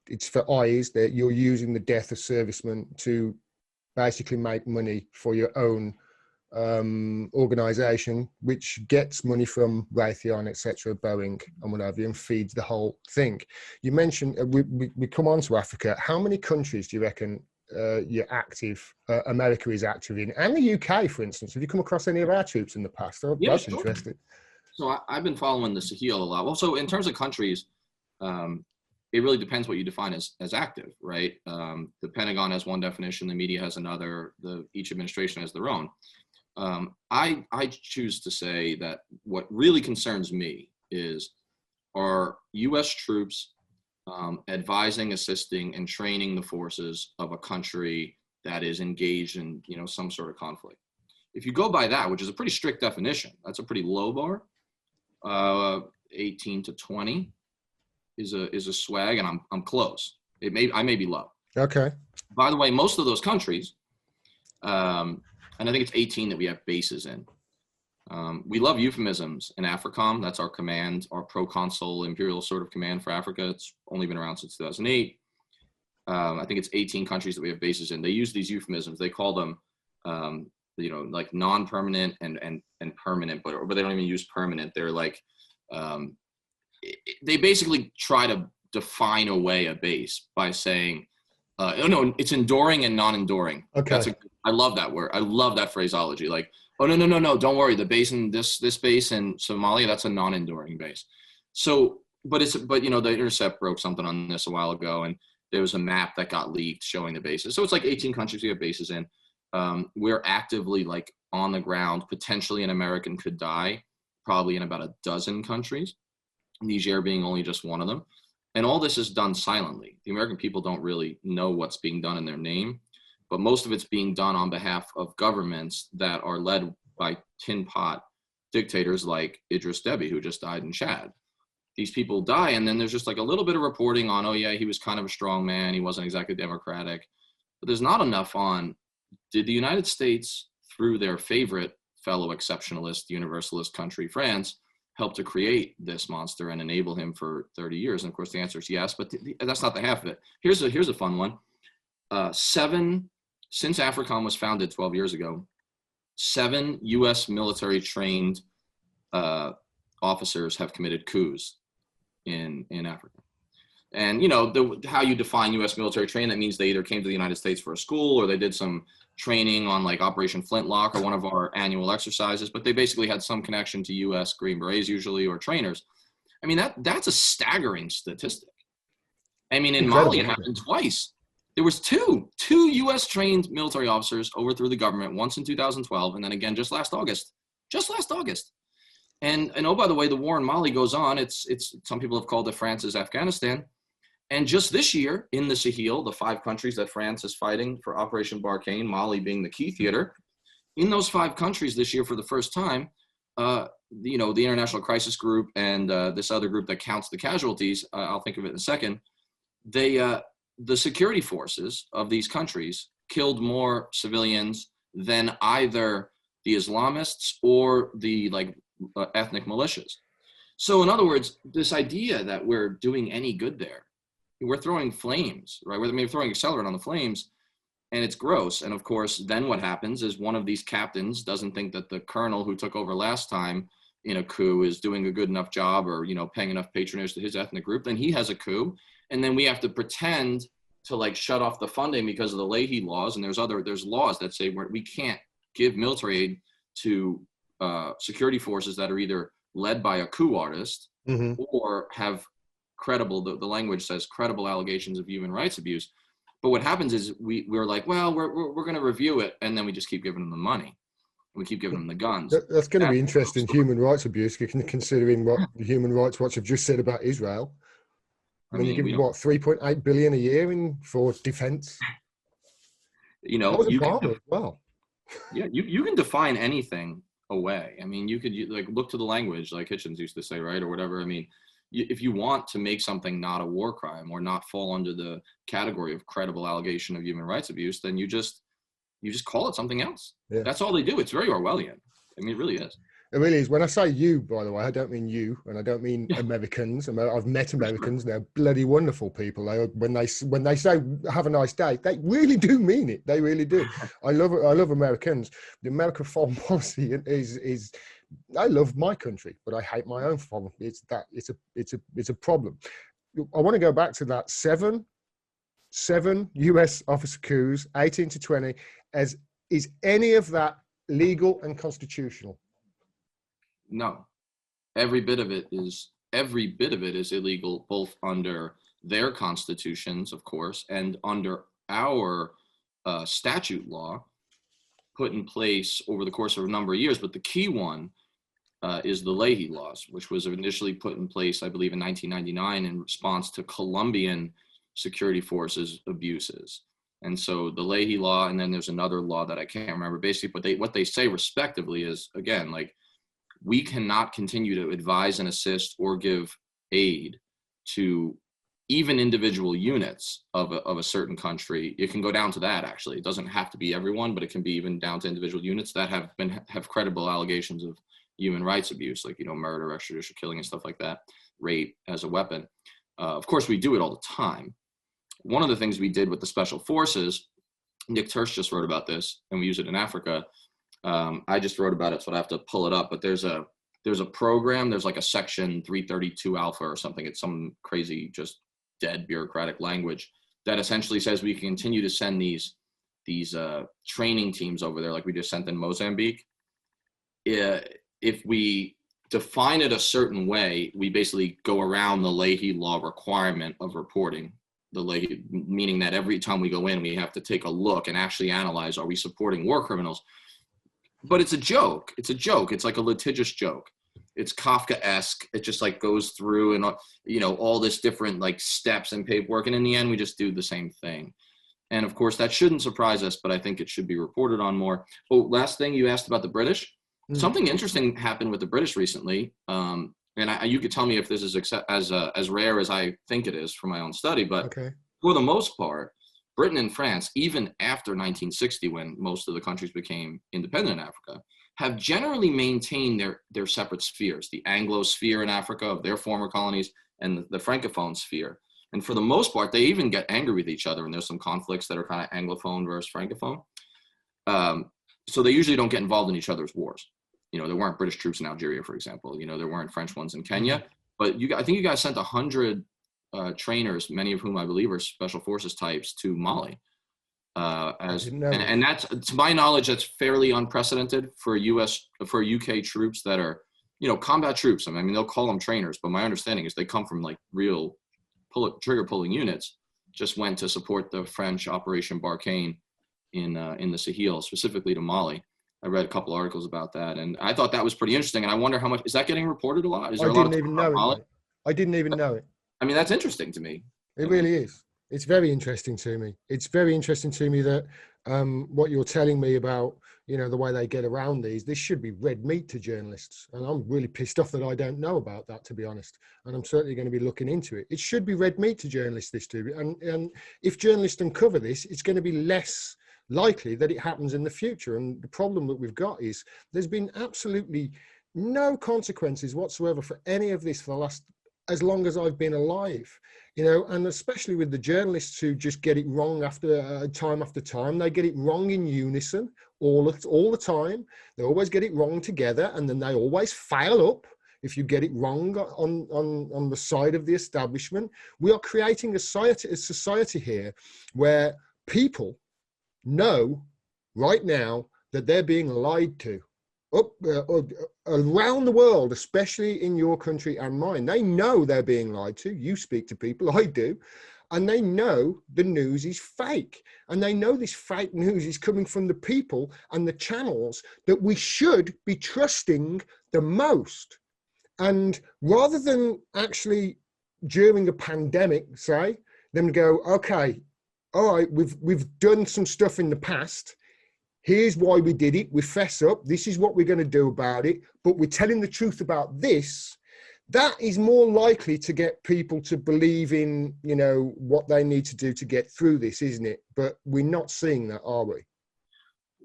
It's for eyes, that you're using the death of servicemen to basically make money for your own organization, which gets money from Raytheon, etc., Boeing and whatever, and feeds the whole thing. You mentioned, we come on to Africa. How many countries do you reckon you're active, America is active in? And the UK, for instance. Have you come across any of our troops in the past? Yeah, That's sure. interesting. So I've been following the Sahel a lot. Well, so in terms of countries, it really depends what you define as active, right? The Pentagon has one definition, the media has another, each administration has their own. I choose to say that what really concerns me are U.S. troops advising, assisting, and training the forces of a country that is engaged in, you know, some sort of conflict. If you go by that, which is a pretty strict definition, that's a pretty low bar. 18 to 20 is a swag, and I'm close. I may be low. Okay. By the way, most of those countries, and I think it's 18 that we have bases in. We love euphemisms in AFRICOM. That's our command, our proconsul imperial sort of command for Africa. It's only been around since 2008. I think it's 18 countries that we have bases in. They use these euphemisms. They call them, you know, like non-permanent and permanent, but they don't even use permanent. They're like, they basically try to define away a base by saying, oh no, it's enduring and non-enduring. Okay. I love that word. I love that phraseology. Like, oh no, don't worry. The base in this base in Somalia, that's a non-enduring base. So, but you know, the Intercept broke something on this a while ago, and there was a map that got leaked showing the bases. So it's like 18 countries we have bases in. We're actively like on the ground. Potentially an American could die, probably in about a dozen countries, Niger being only just one of them. And all this is done silently. The American people don't really know what's being done in their name, but most of it's being done on behalf of governments that are led by tin pot dictators like Idris Deby, who just died in Chad. These people die, and then there's just like a little bit of reporting on, oh yeah, he was kind of a strong man, he wasn't exactly democratic. But there's not enough on, did the United States, through their favorite fellow exceptionalist, universalist country, France, help to create this monster and enable him for 30 years? And of course the answer is yes, but that's not the half of it. Here's a fun one. Since AFRICOM was founded 12 years ago, 7 U.S. military trained officers have committed coups in Africa. And you know, how you define U.S. military training, that means they either came to the United States for a school, or they did some training on like Operation Flintlock or one of our annual exercises, but they basically had some connection to U.S. Green Berets usually, or trainers. I mean, that's a staggering statistic. I mean, in Mali, it happened twice. There was two U.S. trained military officers overthrew the government, once in 2012, and then again just last August. And oh, by the way, the war in Mali goes on. It's some people have called it France's Afghanistan. And just this year in the Sahel, the 5 countries that France is fighting for Operation Barkhane, Mali being the key theater, in those 5 countries this year for the first time, the International Crisis Group and this other group that counts the casualties, I'll think of it in a second, the security forces of these countries killed more civilians than either the Islamists or the ethnic militias. So in other words, this idea that we're doing any good there, we're throwing flames, right? We're throwing accelerant on the flames, and it's gross. And of course, then what happens is one of these captains doesn't think that the colonel who took over last time in a coup is doing a good enough job or, paying enough patronage to his ethnic group, then he has a coup. And then we have to pretend to shut off the funding because of the Leahy laws. And there's laws that say we can't give military aid to security forces that are either led by a coup artist or have credible, the language says credible allegations of human rights abuse. But what happens is we're like, well, we're going to review it. And then we just keep giving them the money. We keep giving them the guns. That's going to be interesting, human rights abuse, considering what the Human Rights Watch have just said about Israel. I mean, you give what, 3.8 billion a year for defense? You can, well. Yeah, you can define anything away. I mean, you could look to the language, like Hitchens used to say, right, or whatever. I mean, if you want to make something not a war crime or not fall under the category of credible allegation of human rights abuse, then you just call it something else. Yeah. That's all they do. It's very Orwellian. I mean, it really is. It really is. When I say you, by the way, I don't mean you, and I don't mean Americans. I've met Americans; they're bloody wonderful people. When they say "have a nice day," they really do mean it. They really do. I love Americans. The American foreign policy is. I love my country, but I hate my own foreign. It's a problem. I want to go back to that seven U.S. officer coups, 18 to 20. Is any of that legal and constitutional? No, every bit of it is illegal, both under their constitutions, of course, and under our statute law put in place over the course of a number of years. But the key one is the Leahy laws, which was initially put in place, I believe, in 1999 in response to Colombian security forces abuses. And so the Leahy law, and then there's another law that I can't remember basically, but what they say respectively is, again, we cannot continue to advise and assist or give aid to even individual units of a certain country. It can go down to that, actually. It doesn't have to be everyone, but it can be even down to individual units that have credible allegations of human rights abuse, murder, extrajudicial killing, and stuff like that, rape as a weapon. Of course, we do it all the time. One of the things we did with the special forces, Nick Tursch just wrote about this, and we use it in Africa. I just wrote about it, so I have to pull it up. But there's a program. There's a section 332 alpha or something. It's some crazy, just dead bureaucratic language that essentially says we can continue to send these training teams over there, like we just sent in Mozambique. If we define it a certain way, we basically go around the Leahy law requirement of reporting. The Leahy, meaning that every time we go in, we have to take a look and actually analyze: are we supporting war criminals? But it's a joke. It's like a litigious joke. It's Kafkaesque. It just goes through and all this different steps and paperwork, and in the end, we just do the same thing. And of course, that shouldn't surprise us, but I think it should be reported on more. Oh, last thing you asked about the British. Mm-hmm. Something interesting happened with the British recently, and you could tell me if this is as rare as I think it is from my own study. But okay. For the most part, Britain and France, even after 1960, when most of the countries became independent in Africa, have generally maintained their separate spheres, the Anglo sphere in Africa of their former colonies and the Francophone sphere. And for the most part, they even get angry with each other, and there's some conflicts that are kind of Anglophone versus Francophone. So they usually don't get involved in each other's wars. There weren't British troops in Algeria, for example. There weren't French ones in Kenya. But I think you guys sent 100 trainers, many of whom I believe are special forces types, to Mali. And that's, to my knowledge, that's fairly unprecedented for UK troops that are, combat troops. I mean, they'll call them trainers, but my understanding is they come from real trigger pulling units. just went to support the French Operation Barkhane in the Sahel, specifically to Mali. I read a couple articles about that, and I thought that was pretty interesting. And I wonder how much is that getting reported a lot? Is there I a lot of didn't talk even about know it, Mali? mate. I didn't even know it. I mean, that's interesting to me. It really is. It's very interesting to me. It's very interesting to me that what you're telling me about, you know, the way they get around these, this should be red meat to journalists. And I'm really pissed off that I don't know about that, to be honest. And I'm certainly going to be looking into it. It should be red meat to journalists, this too. And if journalists uncover this, it's going to be less likely that it happens in the future. And the problem that we've got is there's been absolutely no consequences whatsoever for any of this for the last, as long as I've been alive, you know, and especially with the journalists who just get it wrong after time, they get it wrong in unison all the time. They always get it wrong together, and then they always fail up if you get it wrong on the side of the establishment. We are creating a society here where people know right now that they're being lied to. Around the world, especially in your country and mine, they know they're being lied to. You speak to people, I do, and they know the news is fake, and they know this fake news is coming from the people and the channels that we should be trusting the most. And rather than actually during a pandemic, say, them go, okay, all right, we've done some stuff in the past. Here's why we did it. We fess up. This is what we're going to do about it. But we're telling the truth about this. That is more likely to get people to believe in, you know, what they need to do to get through this, isn't it? But we're not seeing that, are we?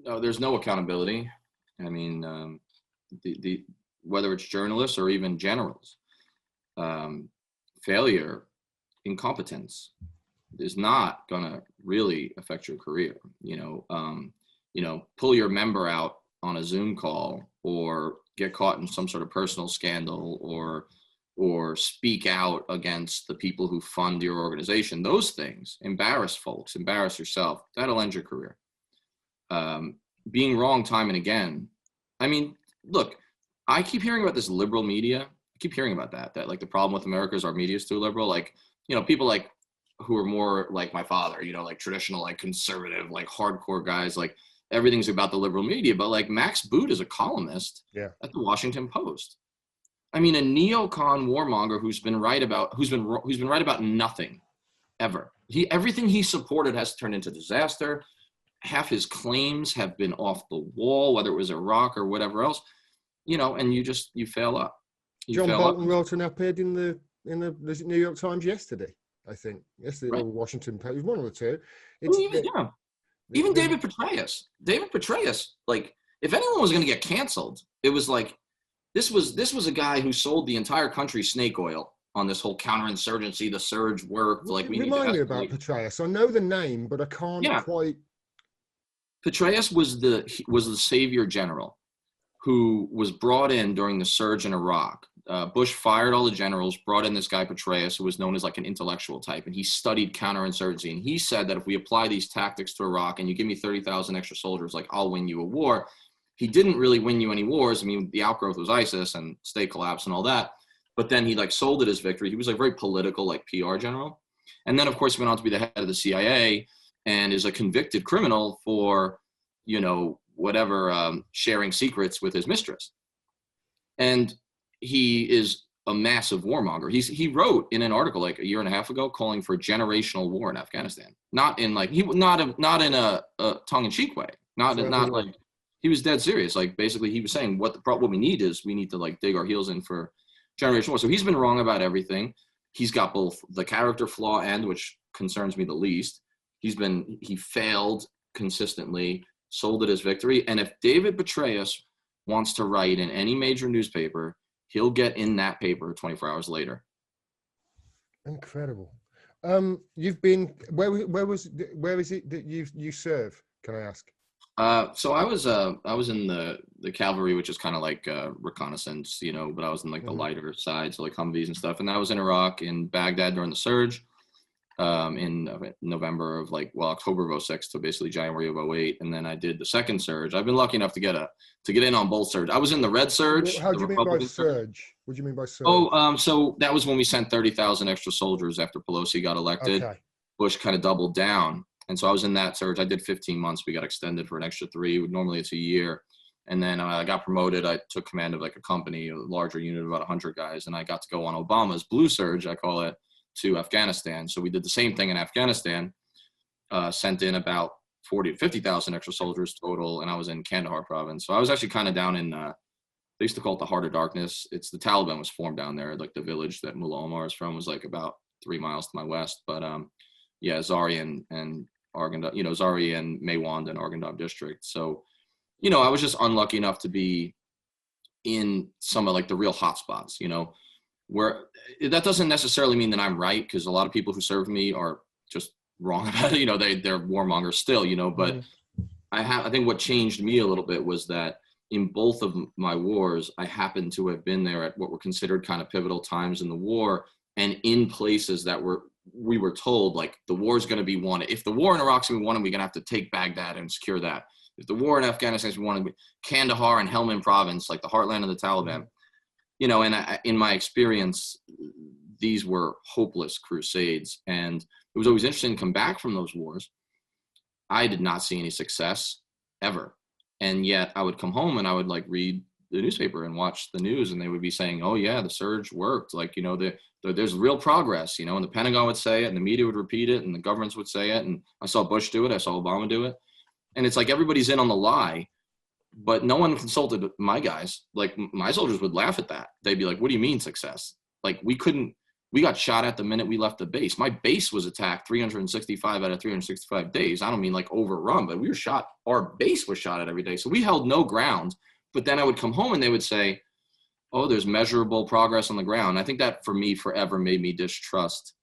No, there's no accountability. I mean, whether it's journalists or even generals, failure, incompetence is not going to really affect your career. You know, pull your member out on a Zoom call, or get caught in some sort of personal scandal, or speak out against the people who fund your organization. Those things embarrass folks, embarrass yourself. That'll end your career. Being wrong time and again. I mean, look, I keep hearing about this liberal media. I keep hearing about that like the problem with America is our media is too liberal. Like, you know, people like who are more like my father, you know, like traditional, like conservative, like hardcore guys, like everything's about the liberal media. But like Max Boot is a columnist at the Washington Post. I mean, a neocon warmonger who's been right about nothing ever. Everything he supported has turned into disaster. Half his claims have been off the wall, whether it was Iraq or whatever else, you know, and you fail up. John Bolton wrote an op-ed in the New York Times yesterday, I think. Yesterday, or Washington Post, one of the two. Even David Petraeus, like, if anyone was going to get canceled, it was like, this was a guy who sold the entire country snake oil on this whole counterinsurgency. The surge worked. Like, remind me about Petraeus. I know the name, but I can't quite. Petraeus was the savior general who was brought in during the surge in Iraq. Bush fired all the generals, brought in this guy Petraeus, who was known as like an intellectual type, and he studied counterinsurgency. And he said that if we apply these tactics to Iraq and you give me 30,000 extra soldiers, like, I'll win you a war. He didn't really win you any wars. I mean, the outgrowth was ISIS and state collapse and all that. But then he like sold it as victory. He was like very political, like PR general. And then of course he went on to be the head of the CIA and is a convicted criminal for, you know, whatever, sharing secrets with his mistress. And he is a massive warmonger. He wrote in an article like a year and a half ago calling for a generational war in Afghanistan. Not in like not in a tongue-in-cheek way. Not like. He was dead serious. Like, basically, he was saying what we need is we need to like dig our heels in for generation war. So he's been wrong about everything. He's got both the character flaw and, which concerns me the least, he failed consistently, sold it as victory. And if David Petraeus wants to write in any major newspaper, he'll get in that paper 24 hours later. Incredible. You've been where is it that you serve? Can I ask? So I was in the cavalry, which is kind of like reconnaissance, you know, but I was in like the lighter side, so like Humvees and stuff. And I was in Iraq, in Baghdad during the surge, in November of October of 06 to basically January of 08. And then I did the second surge. I've been lucky enough to get in on both surge. I was in the red surge. How do you mean by surge? What do you mean by surge? So that was when we sent 30,000 extra soldiers after Pelosi got elected. Okay. Bush kind of doubled down. And so I was in that surge. I did 15 months. We got extended for an extra 3. Normally it's a year. And then I got promoted. I took command of like a company, a larger unit of about 100 guys. And I got to go on Obama's blue surge, I call it, to Afghanistan. So we did the same thing in Afghanistan, sent in about 40 to 50,000 extra soldiers total. And I was in Kandahar province. So I was actually kind of down in, they used to call it the Heart of Darkness. It's the Taliban was formed down there. Like the village that Mullah Omar is from was like about 3 miles to my west. But yeah, Zari and Arghandab, Zari and Maywand and Arghandab district. So, I was just unlucky enough to be in some of like the real hot spots, where that doesn't necessarily mean that I'm right, because a lot of people who serve me are just wrong about it. They're warmongers still, but I think what changed me a little bit was that in both of my wars, I happened to have been there at what were considered kind of pivotal times in the war, and in places that we were told like the war is going to be won. If the war in Iraq's going to be won, we're going to have to take Baghdad and secure that. If the war in Afghanistan is won, Kandahar and Helmand province, like the heartland of the Taliban, and in my experience, these were hopeless crusades. And it was always interesting to come back from those wars. I did not see any success ever. And yet I would come home and I would like read the newspaper and watch the news, and they would be saying, oh yeah, the surge worked. Like, there's real progress, and the Pentagon would say it and the media would repeat it and the governments would say it. And I saw Bush do it. I saw Obama do it. And it's like everybody's in on the lie, but no one consulted my guys. Like my soldiers would laugh at that. They'd be like, what do you mean success? Like we got shot at the minute we left the base. My base was attacked 365 out of 365 days. I don't mean like overrun, but we were shot. Our base was shot at every day. So we held no ground. But then I would come home and they would say, oh, there's measurable progress on the ground. I think that for me forever made me distrust,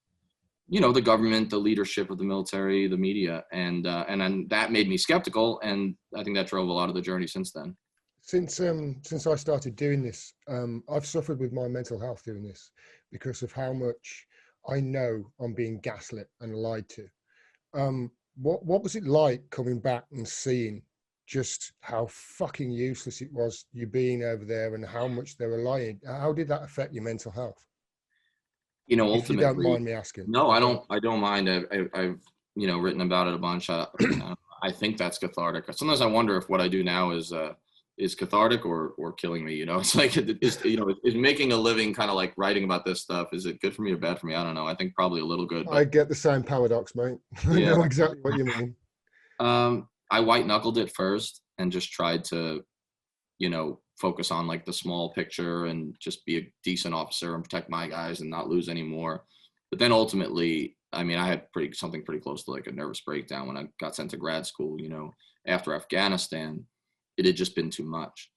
the government, the leadership of the military, the media, and then that made me skeptical. And I think that drove a lot of the journey since then. Since I started doing this, I've suffered with my mental health doing this because of how much I know I'm being gaslit and lied to. What was it like coming back and seeing just how fucking useless it was, you being over there, and how much they were lying? How did that affect your mental health? Ultimately, if you don't mind me asking. No, I don't mind. I've written about it a bunch. I think that's cathartic. Sometimes I wonder if what I do now is cathartic or killing me. It's like is making a living kind of like writing about this stuff. Is it good for me or bad for me? I don't know. I think probably a little good. But, I get the same paradox, mate. I know exactly what you mean. I white knuckled it first and just tried to, focus on like the small picture and just be a decent officer and protect my guys and not lose anymore. But then ultimately, I had something pretty close to like a nervous breakdown when I got sent to grad school, after Afghanistan. It had just been too much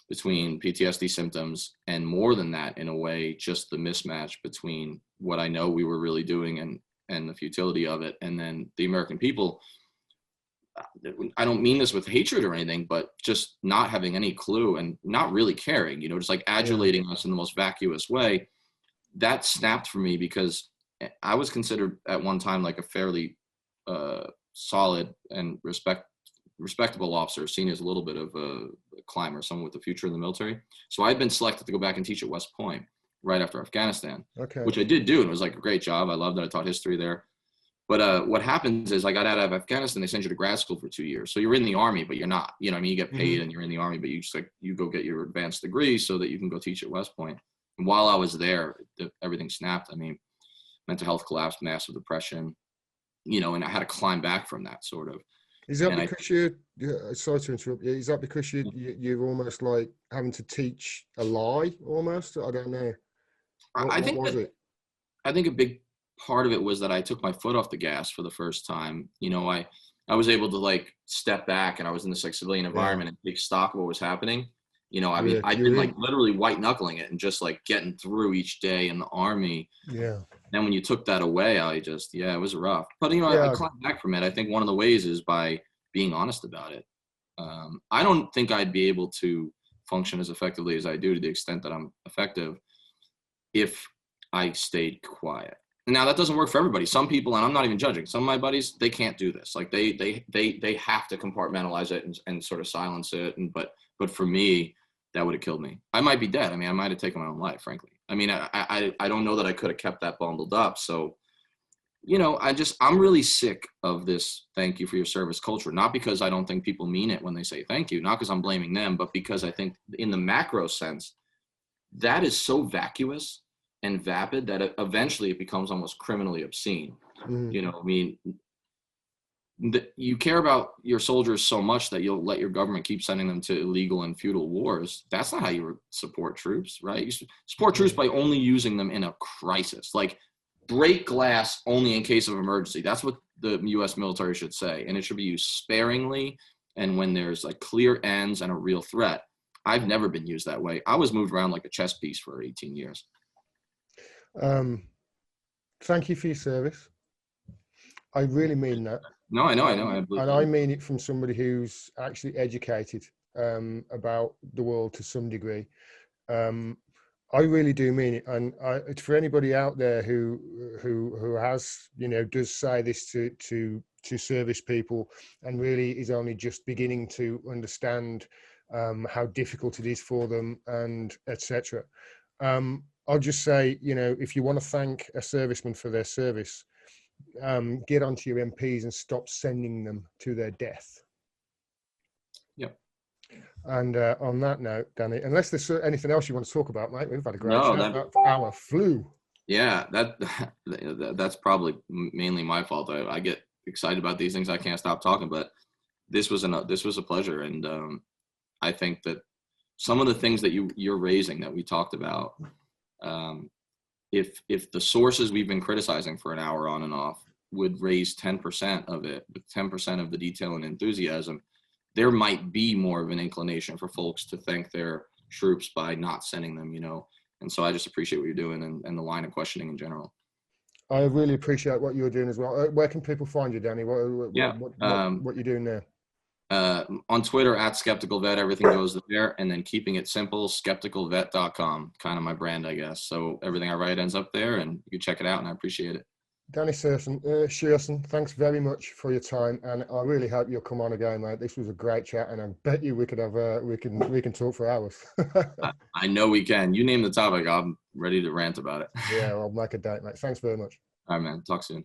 between PTSD symptoms and more than that, in a way, just the mismatch between what I know we were really doing and the futility of it. And then the American people, I don't mean this with hatred or anything, but just not having any clue and not really caring, just like adulating us in the most vacuous way. That snapped for me because I was considered at one time like a fairly solid and respectable officer, seen as a little bit of a climber, someone with a future in the military. So I'd been selected to go back and teach at West Point right after Afghanistan, which I did do. And it was like a great job. I loved it. I taught history there. But what happens is I got out of Afghanistan, they send you to grad school for 2 years. So you're in the Army, but you're not. You get paid and you're in the Army, but you go get your advanced degree so that you can go teach at West Point. And while I was there, everything snapped. Mental health collapsed, massive depression, and I had to climb back from that sort of. Is that because sorry to interrupt you, is that because you're almost like having to teach a lie almost? I don't know. I think a big part of it was that I took my foot off the gas for the first time. I was able to like step back, and I was in this like civilian environment and take stock of what was happening. I'd been like literally white knuckling it and just like getting through each day in the Army. Yeah. Then when you took that away, it was rough. But I climbed back from it. I think one of the ways is by being honest about it. I don't think I'd be able to function as effectively as I do, to the extent that I'm effective, if I stayed quiet. Now that doesn't work for everybody. Some people, and I'm not even judging, some of my buddies, they can't do this. Like they have to compartmentalize it and sort of silence it. But for me, that would have killed me. I might be dead. I might have taken my own life, frankly. I don't know that I could have kept that bundled up. So, you know, I'm really sick of this thank you for your service culture, not because I don't think people mean it when they say thank you, not because I'm blaming them, but because I think in the macro sense, that is so vacuous and vapid that eventually it becomes almost criminally obscene. You know, I mean, you care about your soldiers so much that you'll let your government keep sending them to illegal and futile wars. That's not how you support troops, right? You support troops by only using them in a crisis. Like, break glass only in case of emergency. That's what the U.S. military should say. And it should be used sparingly and when there's like clear ends and a real threat. I've never been used that way. I was moved around like a chess piece for 18 years. Thank you for your service. I really mean that. No, I know. And I mean it from somebody who's actually educated about the world to some degree. I really do mean it, and it's for anybody out there who has, you know, does say this to service people and really is only just beginning to understand how difficult it is for them, and etc. I'll just say, you know, if you want to thank a serviceman for their service, get onto your MPs and stop sending them to their death. Yep. And on that note, Danny, unless there's anything else you want to talk about, mate, we've had a great chat. That hour flew. Yeah, that's probably mainly my fault. I get excited about these things. I can't stop talking, but this was a pleasure. And I think that some of the things that you're raising that we talked about, if the sources we've been criticizing for an hour on and off would raise 10% of it, with 10% of the detail and enthusiasm, there might be more of an inclination for folks to thank their troops by not sending them, you know. And so I just appreciate what you're doing and the line of questioning in general. I really appreciate what you're doing as well. Where can people find you, Danny? What you're doing there? On Twitter @SkepticalVet, everything goes there, and then keeping it simple, skepticalvet.com, kind of my brand, I guess. So everything I write ends up there, and you can check it out, and I appreciate it. Danny Sjursen, thanks very much for your time, and I really hope you'll come on again, mate. This was a great chat, and I bet you we could have we can talk for hours. I know we can. You name the topic, I'm ready to rant about it. Yeah, I'll make a date, mate. Thanks very much. All right, man. Talk soon.